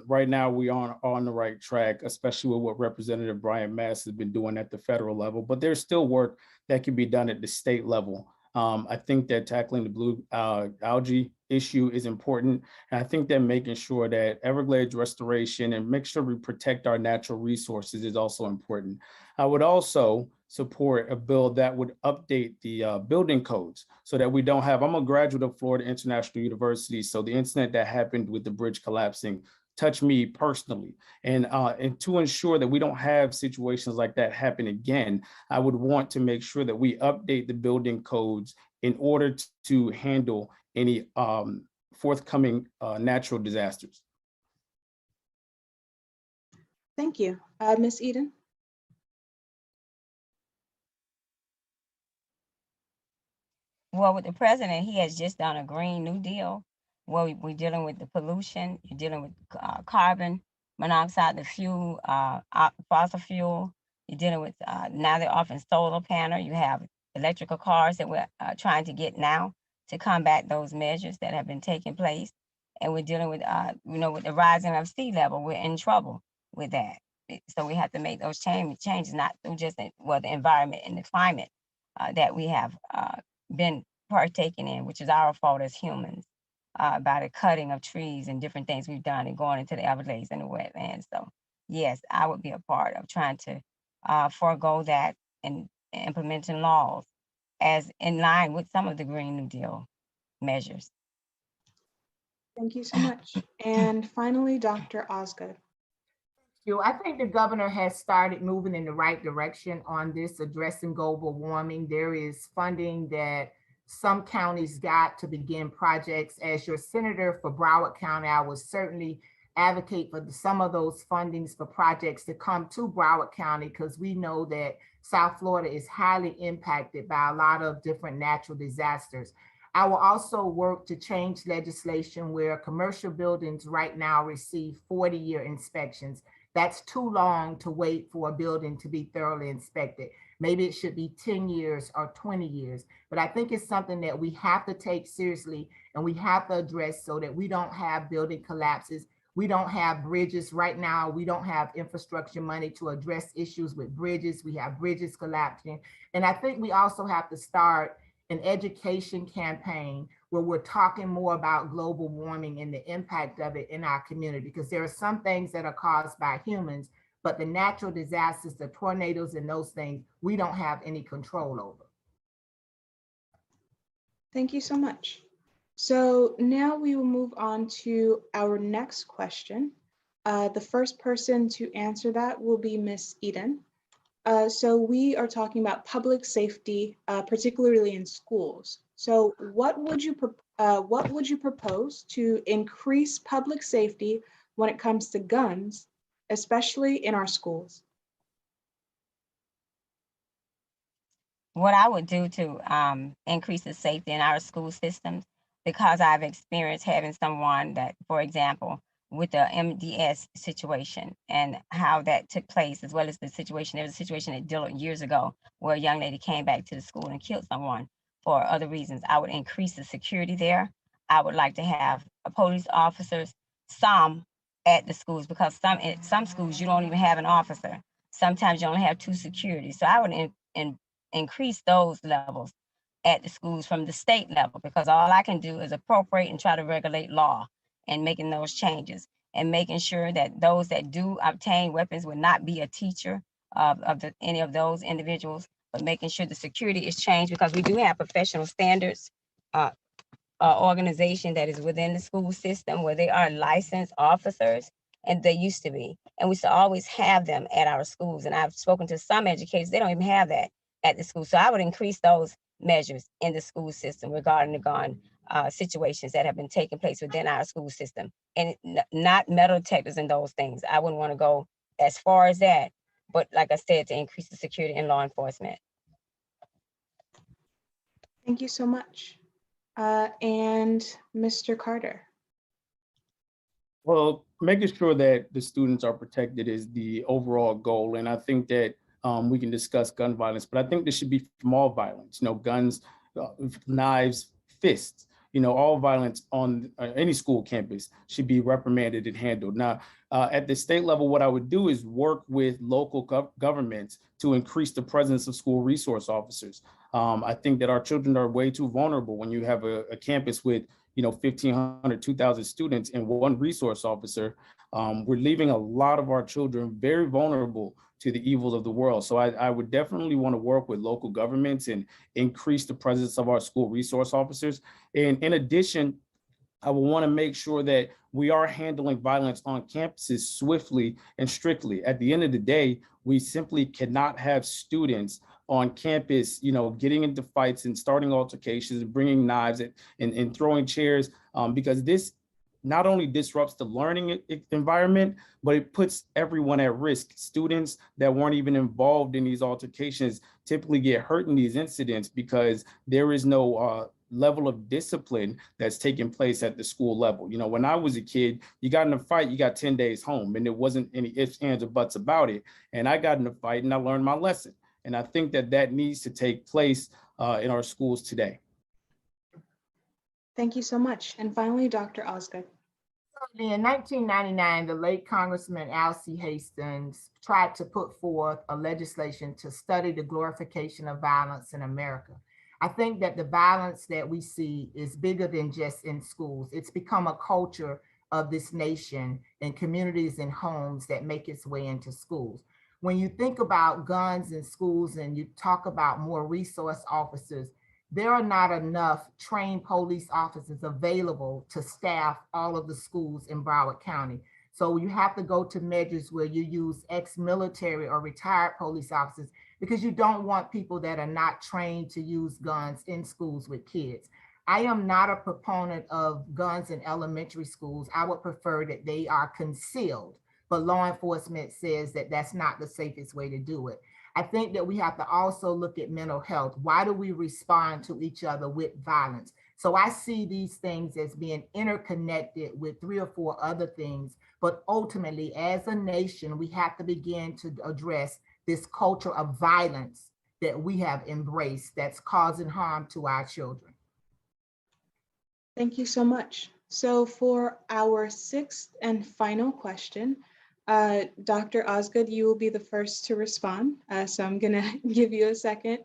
right now we are on the right track, especially with what Representative Brian Mass has been doing at the federal level, but there's still work that can be done at the state level. I think that tackling the blue algae issue is important. And I think that making sure that Everglades restoration and make sure we protect our natural resources is also important. I would also support a bill that would update the building codes so that we don't have, I'm a graduate of Florida International University, so the incident that happened with the bridge collapsing touched me personally. And to ensure that we don't have situations like that happen again, I would want to make sure that we update the building codes in order to handle any forthcoming natural disasters. Thank you. Ms. Edin? Well, with the president, he has just done a Green New Deal. where we're dealing with the pollution, you're dealing with carbon monoxide, the fuel, fossil fuel. You're dealing with, now they're offering solar panel. You have electrical cars that we're trying to get now to combat those measures that have been taking place. And we're dealing with, with the rising of sea level, we're in trouble with that. So we have to make those changes, not through just the environment and the climate that we have been partaking in, which is our fault as humans, by the cutting of trees and different things we've done and going into the Everglades and the wetlands. So yes, I would be a part of trying to forego that and implementing laws as in line with some of the Green New Deal measures. Thank you so much. And finally, Dr. Osgood. I think the governor has started moving in the right direction on this, addressing global warming. There is funding that some counties got to begin projects. As your senator for Broward County, I would certainly advocate for some of those fundings for projects to come to Broward County, because we know that South Florida is highly impacted by a lot of different natural disasters. I will also work to change legislation where commercial buildings right now receive 40-year inspections. That's too long to wait for a building to be thoroughly inspected. Maybe it should be 10 years or 20 years, but I think it's something that we have to take seriously and we have to address so that we don't have building collapses. We don't have bridges right now. We don't have infrastructure money to address issues with bridges. We have bridges collapsing. And I think we also have to start an education campaign where we're talking more about global warming and the impact of it in our community, because there are some things that are caused by humans, but the natural disasters, the tornadoes and those things, we don't have any control over. Thank you so much. So now we will move on to our next question. The first person to answer that will be Miss Edin. So we are talking about public safety, particularly in schools. So what would you propose to increase public safety when it comes to guns, especially in our schools? What I would do to increase the safety in our school systems, because I've experienced having someone that, for example, with the MDS situation and how that took place, as well as the situation, there was a situation at Dillard years ago where a young lady came back to the school and killed someone for other reasons. I would increase the security there. I would like to have police officers, some at the schools, because some schools you don't even have an officer. Sometimes you only have 2 security. So I would increase those levels at the schools from the state level, because all I can do is appropriate and try to regulate law and making those changes and making sure that those that do obtain weapons would not be a teacher of any of those individuals, but making sure the security is changed, because we do have professional standards organization that is within the school system where they are licensed officers, and they used to be. And we should always have them at our schools. And I've spoken to some educators, they don't even have that at the school. So I would increase those measures in the school system regarding the gun situations that have been taking place within our school system, and not metal detectors and those things. I wouldn't want to go as far as that, but like I said, to increase the security and law enforcement. Thank you so much. And Mr. Carter. Well, making sure that the students are protected is the overall goal. And I think that we can discuss gun violence, but I think this should be from all violence, guns, knives, fists, all violence on any school campus should be reprimanded and handled. Now, at the state level, what I would do is work with local governments to increase the presence of school resource officers. I think that our children are way too vulnerable when you have a campus with 1,500, 2,000 students and 1 resource officer. We're leaving a lot of our children very vulnerable to the evil of the world. So I would definitely want to work with local governments and increase the presence of our school resource officers. And in addition, I will want to make sure that we are handling violence on campuses swiftly and strictly. At the end of the day, we simply cannot have students on campus, getting into fights and starting altercations and bringing knives and throwing chairs, because this not only disrupts the learning environment, but it puts everyone at risk. Students that weren't even involved in these altercations typically get hurt in these incidents because there is no level of discipline that's taking place at the school level. You know, when I was a kid, you got in a fight, you got 10 days home, and there wasn't any ifs, ands, or buts about it. And I got in a fight and I learned my lesson. And I think that that needs to take place in our schools today. Thank you so much. And finally, Dr. Osgood. In 1999, the late Congressman Alcee Hastings tried to put forth a legislation to study the glorification of violence in America. I think that the violence that we see is bigger than just in schools. It's become a culture of this nation in communities and homes that make its way into schools. When you think about guns in schools and you talk about more resource officers, there are not enough trained police officers available to staff all of the schools in Broward County. So you have to go to measures where you use ex-military or retired police officers because you don't want people that are not trained to use guns in schools with kids. I am not a proponent of guns in elementary schools. I would prefer that they are concealed, but law enforcement says that that's not the safest way to do it. I think that we have to also look at mental health. Why do we respond to each other with violence? So I see these things as being interconnected with 3 or 4 other things, but ultimately as a nation, we have to begin to address this culture of violence that we have embraced that's causing harm to our children. Thank you so much. So for our 6th and final question, Dr. Osgood, you will be the first to respond. So I'm gonna give you a second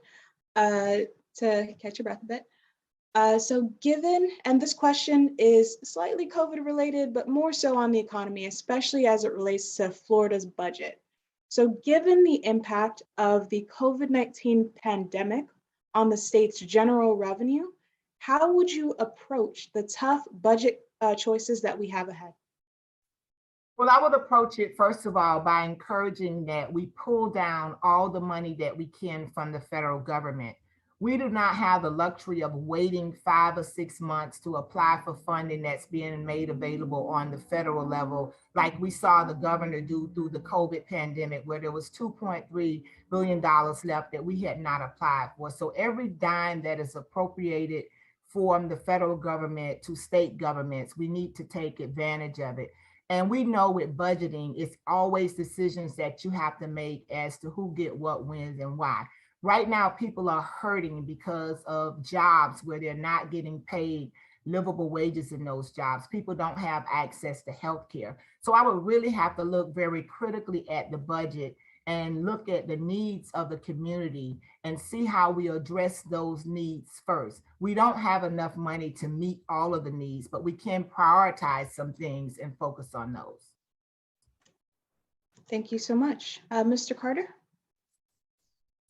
to catch your breath a bit. So given, and this question is slightly COVID related, but more so on the economy, especially as it relates to Florida's budget. So given the impact of the COVID-19 pandemic on the state's general revenue, how would you approach the tough budget choices that we have ahead? Well, I would approach it, first of all, by encouraging that we pull down all the money that we can from the federal government. We do not have the luxury of waiting 5 or 6 months to apply for funding that's being made available on the federal level, like we saw the governor do through the COVID pandemic, where there was $2.3 billion left that we had not applied for. So every dime that is appropriated from the federal government to state governments, we need to take advantage of it. And we know with budgeting, it's always decisions that you have to make as to who get what, when, and why. Right now, people are hurting because of jobs where they're not getting paid livable wages in those jobs. People don't have access to health care. So I would really have to look very critically at the budget and look at the needs of the community and see how we address those needs first. We don't have enough money to meet all of the needs, but we can prioritize some things and focus on those. Thank you so much. Mr. Carter?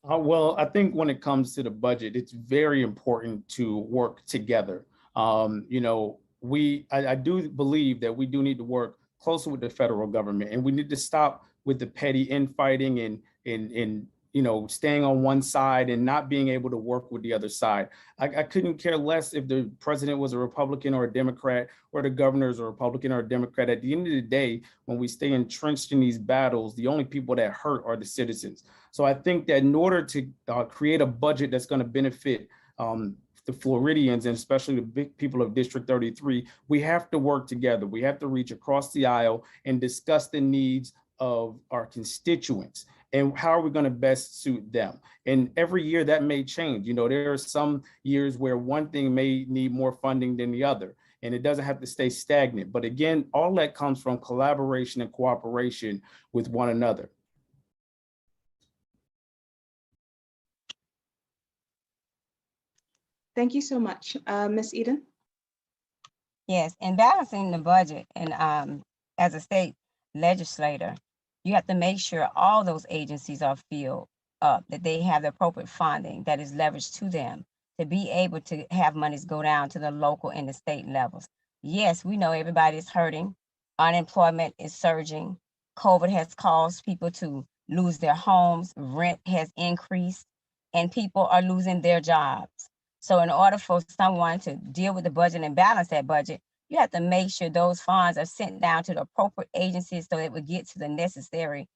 Well, I think when it comes to the budget, it's very important to work together. You know, I do believe that we do need to work closer with the federal government, and we need to stop with the petty infighting and you know, staying on one side and not being able to work with the other side. I couldn't care less if the president was a Republican or a Democrat, or the governor is a Republican or a Democrat. At the end of the day, when we stay entrenched in these battles, the only people that hurt are the citizens. So I think that in order to create a budget that's going to benefit the Floridians, and especially the big people of District 33, we have to work together. We have to reach across the aisle and discuss the needs of our constituents and how are we going to best suit them. And every year that may change. You know, there are some years where one thing may need more funding than the other, and it doesn't have to stay stagnant. But again, all that comes from collaboration and cooperation with one another. Thank you so much. Ms. Edin? Yes, in balancing the budget and as a state legislator, you have to make sure all those agencies are filled up, that they have the appropriate funding that is leveraged to them to be able to have monies go down to the local and the state levels. Yes, we know everybody is hurting. Unemployment is surging. COVID has caused people to lose their homes. Rent has increased and people are losing their jobs. So in order for someone to deal with the budget and balance that budget, you have to make sure those funds are sent down to the appropriate agencies so it would get to the necessary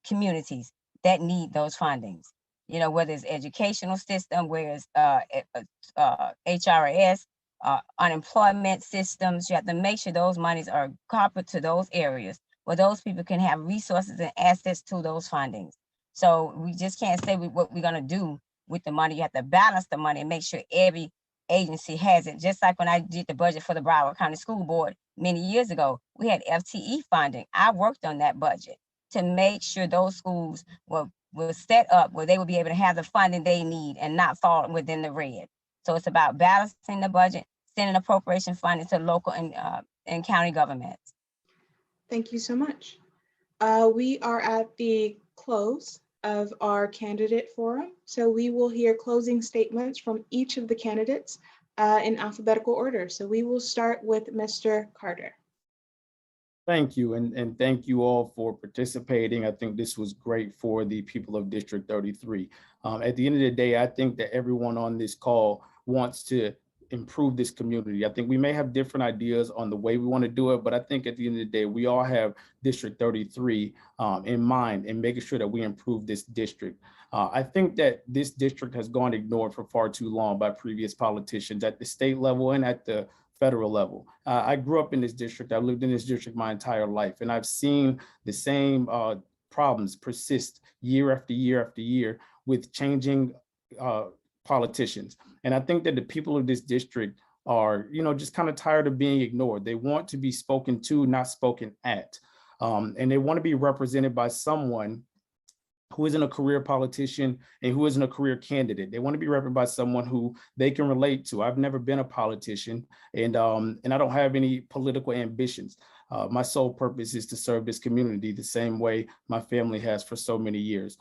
communities that need those fundings. you know, whether it's educational system, whether it's HRS, unemployment systems. You have to make sure those monies are coupled to those areas where those people can have resources and access to those fundings. So we just can't say what we're gonna do with the money. You have to balance the money and make sure every agency has it. Just like when I did the budget for the Broward County School Board many years ago, we had FTE funding. I worked on that budget to make sure those schools were set up where they will be able to have the funding they need and not fall within the red. So it's about balancing the budget, sending appropriation funding to local and county governments. Thank you so much. We are at the close of our candidate forum. So we will hear closing statements from each of the candidates in alphabetical order. So we will start with Mr. Carter. Thank you, and thank you all for participating. I think this was great for the people of District 33. At the end of the day, I think that everyone on this call wants to improve this community. I think we may have different ideas on the way we want to do it, but I think at the end of the day, we all have District 33 in mind and making sure that we improve this district. I think that this district has gone ignored for far too long by previous politicians at the state level and at the federal level. I grew up in this district. I lived in this district my entire life, and I've seen the same problems persist year after year after year with changing politicians. And I think that the people of this district are, just kind of tired of being ignored. They want to be spoken to, not spoken at. And they want to be represented by someone who isn't a career politician and who isn't a career candidate. They want to be represented by someone who they can relate to. I've never been a politician, and I don't have any political ambitions. My sole purpose is to serve this community the same way my family has for so many years.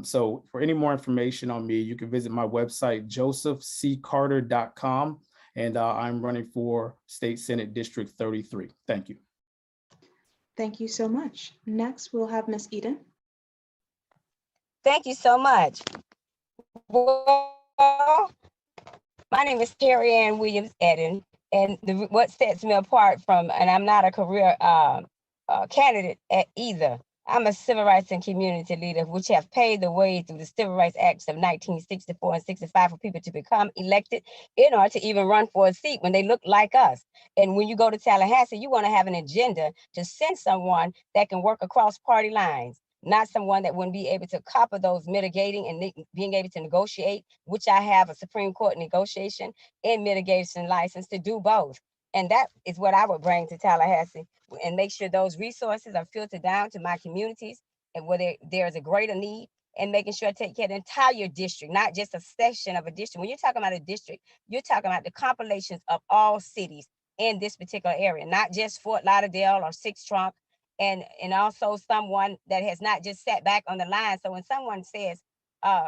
So for any more information on me, you can visit my website, josephccarter.com, and I'm running for State Senate District 33. Thank you. Thank you so much. Next, we'll have Ms. Edin. Thank you so much. Well, my name is Tyrion Williams Edin, and what sets me apart from, and I'm not a career candidate either. I'm a civil rights and community leader, which have paved the way through the Civil Rights Acts of 1964 and 65 for people to become elected in order to even run for a seat when they look like us. And when you go to Tallahassee, you want to have an agenda to send someone that can work across party lines, not someone that wouldn't be able to copper those mitigating and being able to negotiate, which I have a Supreme Court negotiation and mitigation license to do both. And that is what I would bring to Tallahassee and make sure those resources are filtered down to my communities and where there's a greater need, and making sure I take care of the entire district, not just a section of a district. When you're talking about a district, you're talking about the compilations of all cities in this particular area, not just Fort Lauderdale or Six Trunk, and also someone that has not just sat back on the line. So when someone says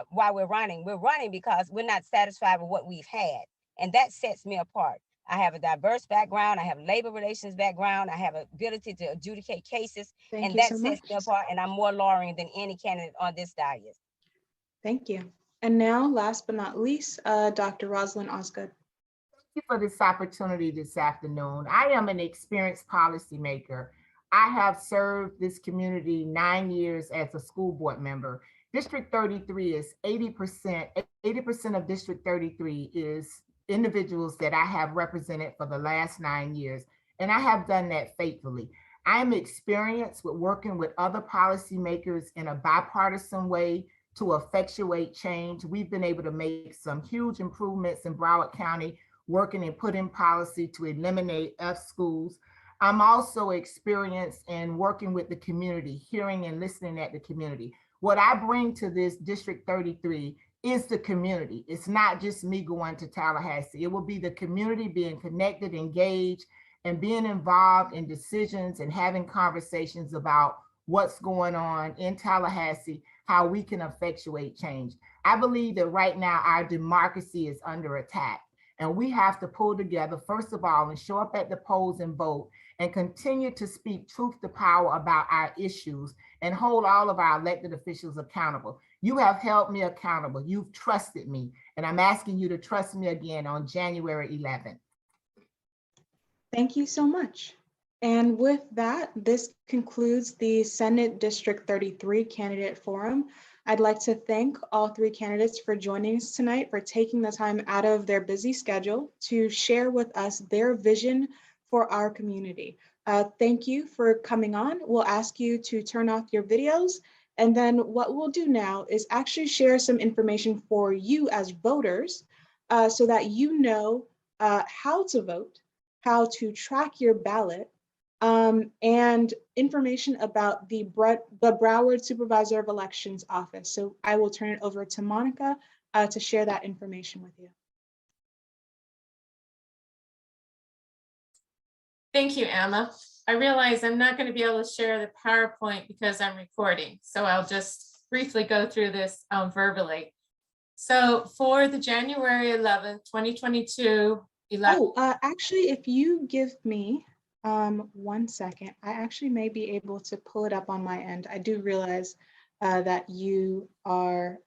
why we're running because we're not satisfied with what we've had. And that sets me apart. I have a diverse background. I have labor relations background. I have ability to adjudicate cases. And that sets me apart. And I'm more lawyering than any candidate on this dais. Thank you. And now, last but not least, Dr. Rosalyn Osgood. Thank you for this opportunity this afternoon. I am an experienced policymaker. I have served this community 9 years as a school board member. District 33 is 80% of District 33 is individuals that I have represented for the last 9 years, and I have done that faithfully. I am experienced with working with other policymakers in a bipartisan way to effectuate change. We've been able to make some huge improvements in Broward County, working and putting policy to eliminate F schools. I'm also experienced in working with the community, hearing and listening at the community. What I bring to this District 33 is the community. It's not just me going to Tallahassee. It will be the community being connected, engaged, and being involved in decisions and having conversations about what's going on in Tallahassee, how we can effectuate change. I believe that right now our democracy is under attack, and we have to pull together, first of all, and show up at the polls and vote, and continue to speak truth to power about our issues and hold all of our elected officials accountable. You have held me accountable. You've trusted me, and I'm asking you to trust me again on January 11th. Thank you so much. And with that, this concludes the Senate District 33 Candidate Forum. I'd like to thank all three candidates for joining us tonight, for taking the time out of their busy schedule to share with us their vision for our community. Thank you for coming on. We'll ask you to turn off your videos, and then what we'll do now is actually share some information for you as voters so that you know how to vote, how to track your ballot, and information about the Broward Supervisor of Elections office. So I will turn it over to Monica to share that information with you. Thank you, Emma. I realize I'm not going to be able to share the PowerPoint because I'm recording, so I'll just briefly go through this verbally. So for the January 11th, 2022 election. Actually, if you give me 1 second, I actually may be able to pull it up on my end. I do realize that you are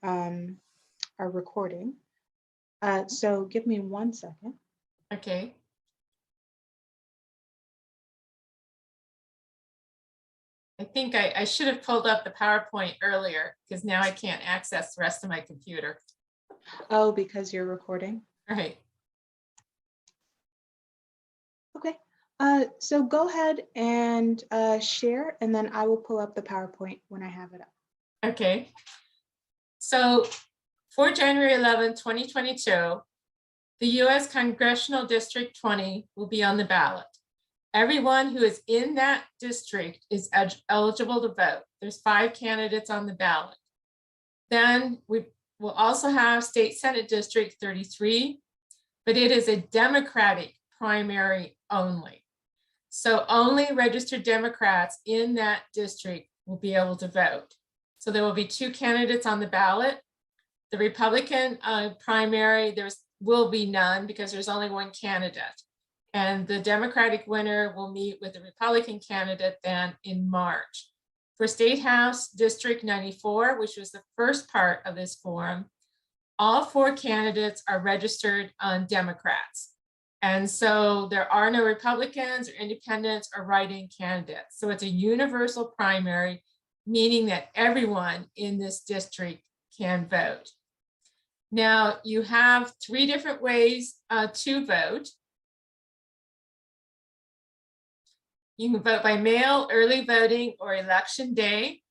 recording. So give me 1 second. Okay. I think I should have pulled up the PowerPoint earlier because now I can't access the rest of my computer. Oh, because you're recording? All right. Okay. So go ahead and share, and then I will pull up the PowerPoint when I have it up. Okay. So for January 11, 2022, the U.S. Congressional District 20 will be on the ballot. Everyone who is in that district is eligible to vote. There's 5 candidates on the ballot. Then we will also have State Senate District 33, but it is a Democratic primary only. So only registered Democrats in that district will be able to vote. So there will be 2 candidates on the ballot. The Republican primary, will be none because there's only 1 candidate. And the Democratic winner will meet with the Republican candidate then in March. For State House District 94, which was the first part of this forum, all 4 candidates are registered on Democrats. And so there are no Republicans or independents or write-in candidates. So it's a universal primary, meaning that everyone in this district can vote. Now you have 3 different ways to vote. You can vote by mail, early voting, or election day.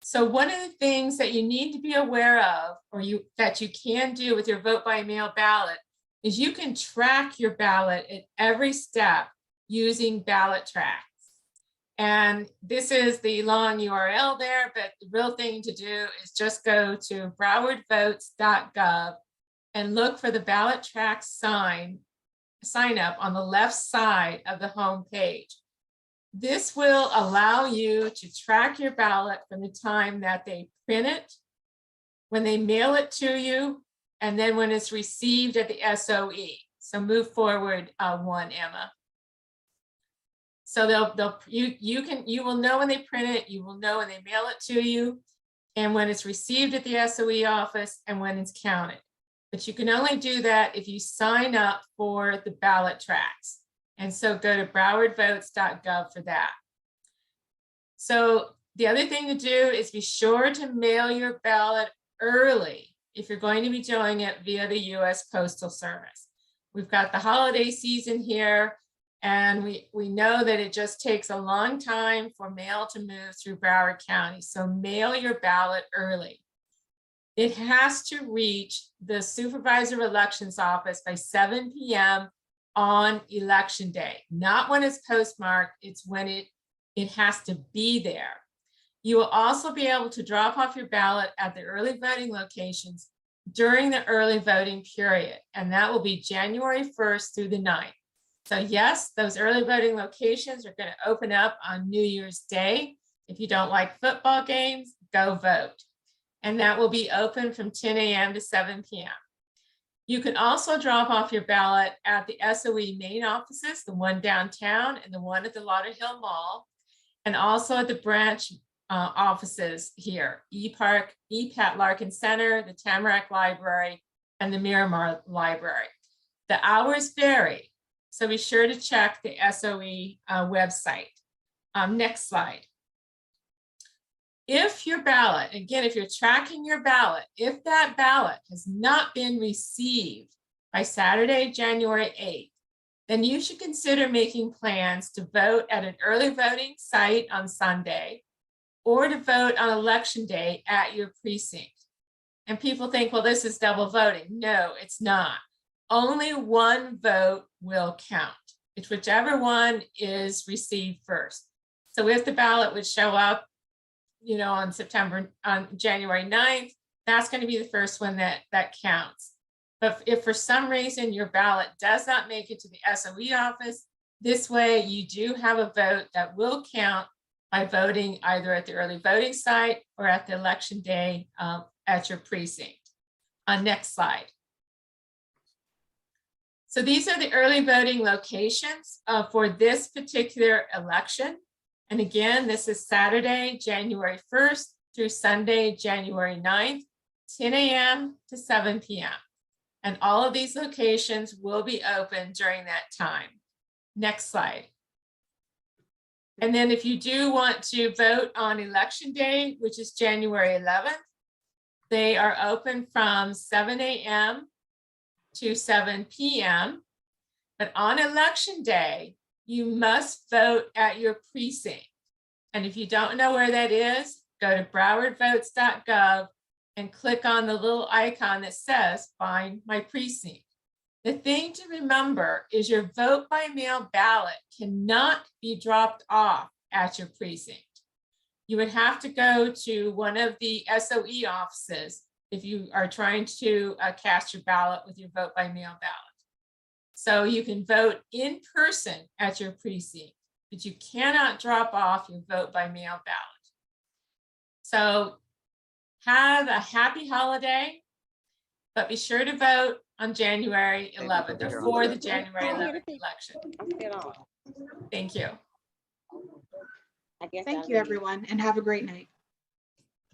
So one of the things that you need to be aware of, or that you can do with your vote by mail ballot, is you can track your ballot at every step using ballot tracks. And this is the long URL there, but the real thing to do is just go to browardvotes.gov and look for the ballot track sign up on the left side of the home page. This will allow you to track your ballot from the time that they print it, when they mail it to you, and then when it's received at the SOE. So move forward 1, Emma. So you will know when they print it, you will know when they mail it to you, and when it's received at the SOE office and when it's counted. But you can only do that if you sign up for the ballot tracks. And so go to browardvotes.gov for that. So the other thing to do is be sure to mail your ballot early if you're going to be doing it via the U.S. Postal Service. We've got the holiday season here, and we know that it just takes a long time for mail to move through Broward County. So mail your ballot early. It has to reach the Supervisor of Elections office by 7 p.m. on election day, not when it's postmarked, it's when it has to be there. You will also be able to drop off your ballot at the early voting locations during the early voting period, and that will be January 1st through the 9th. So yes, those early voting locations are going to open up on New Year's Day. If you don't like football games, go vote. And that will be open from 10 a.m. to 7 p.m. You can also drop off your ballot at the SOE main offices, the one downtown and the one at the Lauderhill Mall, and also at the branch offices here, EPAT Larkin Center, the Tamarack Library, and the Miramar Library. The hours vary, so be sure to check the SOE website. Next slide. If your ballot, again, if you're tracking your ballot, if that ballot has not been received by Saturday, January 8th, then you should consider making plans to vote at an early voting site on Sunday or to vote on election day at your precinct. And people think, well, this is double voting. No, it's not. Only one vote will count. It's whichever one is received first. So if the ballot would show up, on January 9th, that's going to be the first one that counts. But if for some reason your ballot does not make it to the SOE office, this way you do have a vote that will count by voting either at the early voting site or at the election day at your precinct. Next slide. So these are the early voting locations for this particular election. And again, this is Saturday, January 1st through Sunday, January 9th, 10 a.m. to 7 p.m. And all of these locations will be open during that time. Next slide. And then if you do want to vote on election day, which is January 11th, they are open from 7 a.m. to 7 p.m. But on election day, you must vote at your precinct. And if you don't know where that is, go to browardvotes.gov and click on the little icon that says Find My Precinct. The thing to remember is your vote by mail ballot cannot be dropped off at your precinct. You would have to go to one of the SOE offices if you are trying to cast your ballot with your vote by mail ballot. So you can vote in person at your precinct, but you cannot drop off your vote by mail ballot. So have a happy holiday, but be sure to vote on January 11th or for the January 11th election. Thank you. Thank you, everyone, and have a great night.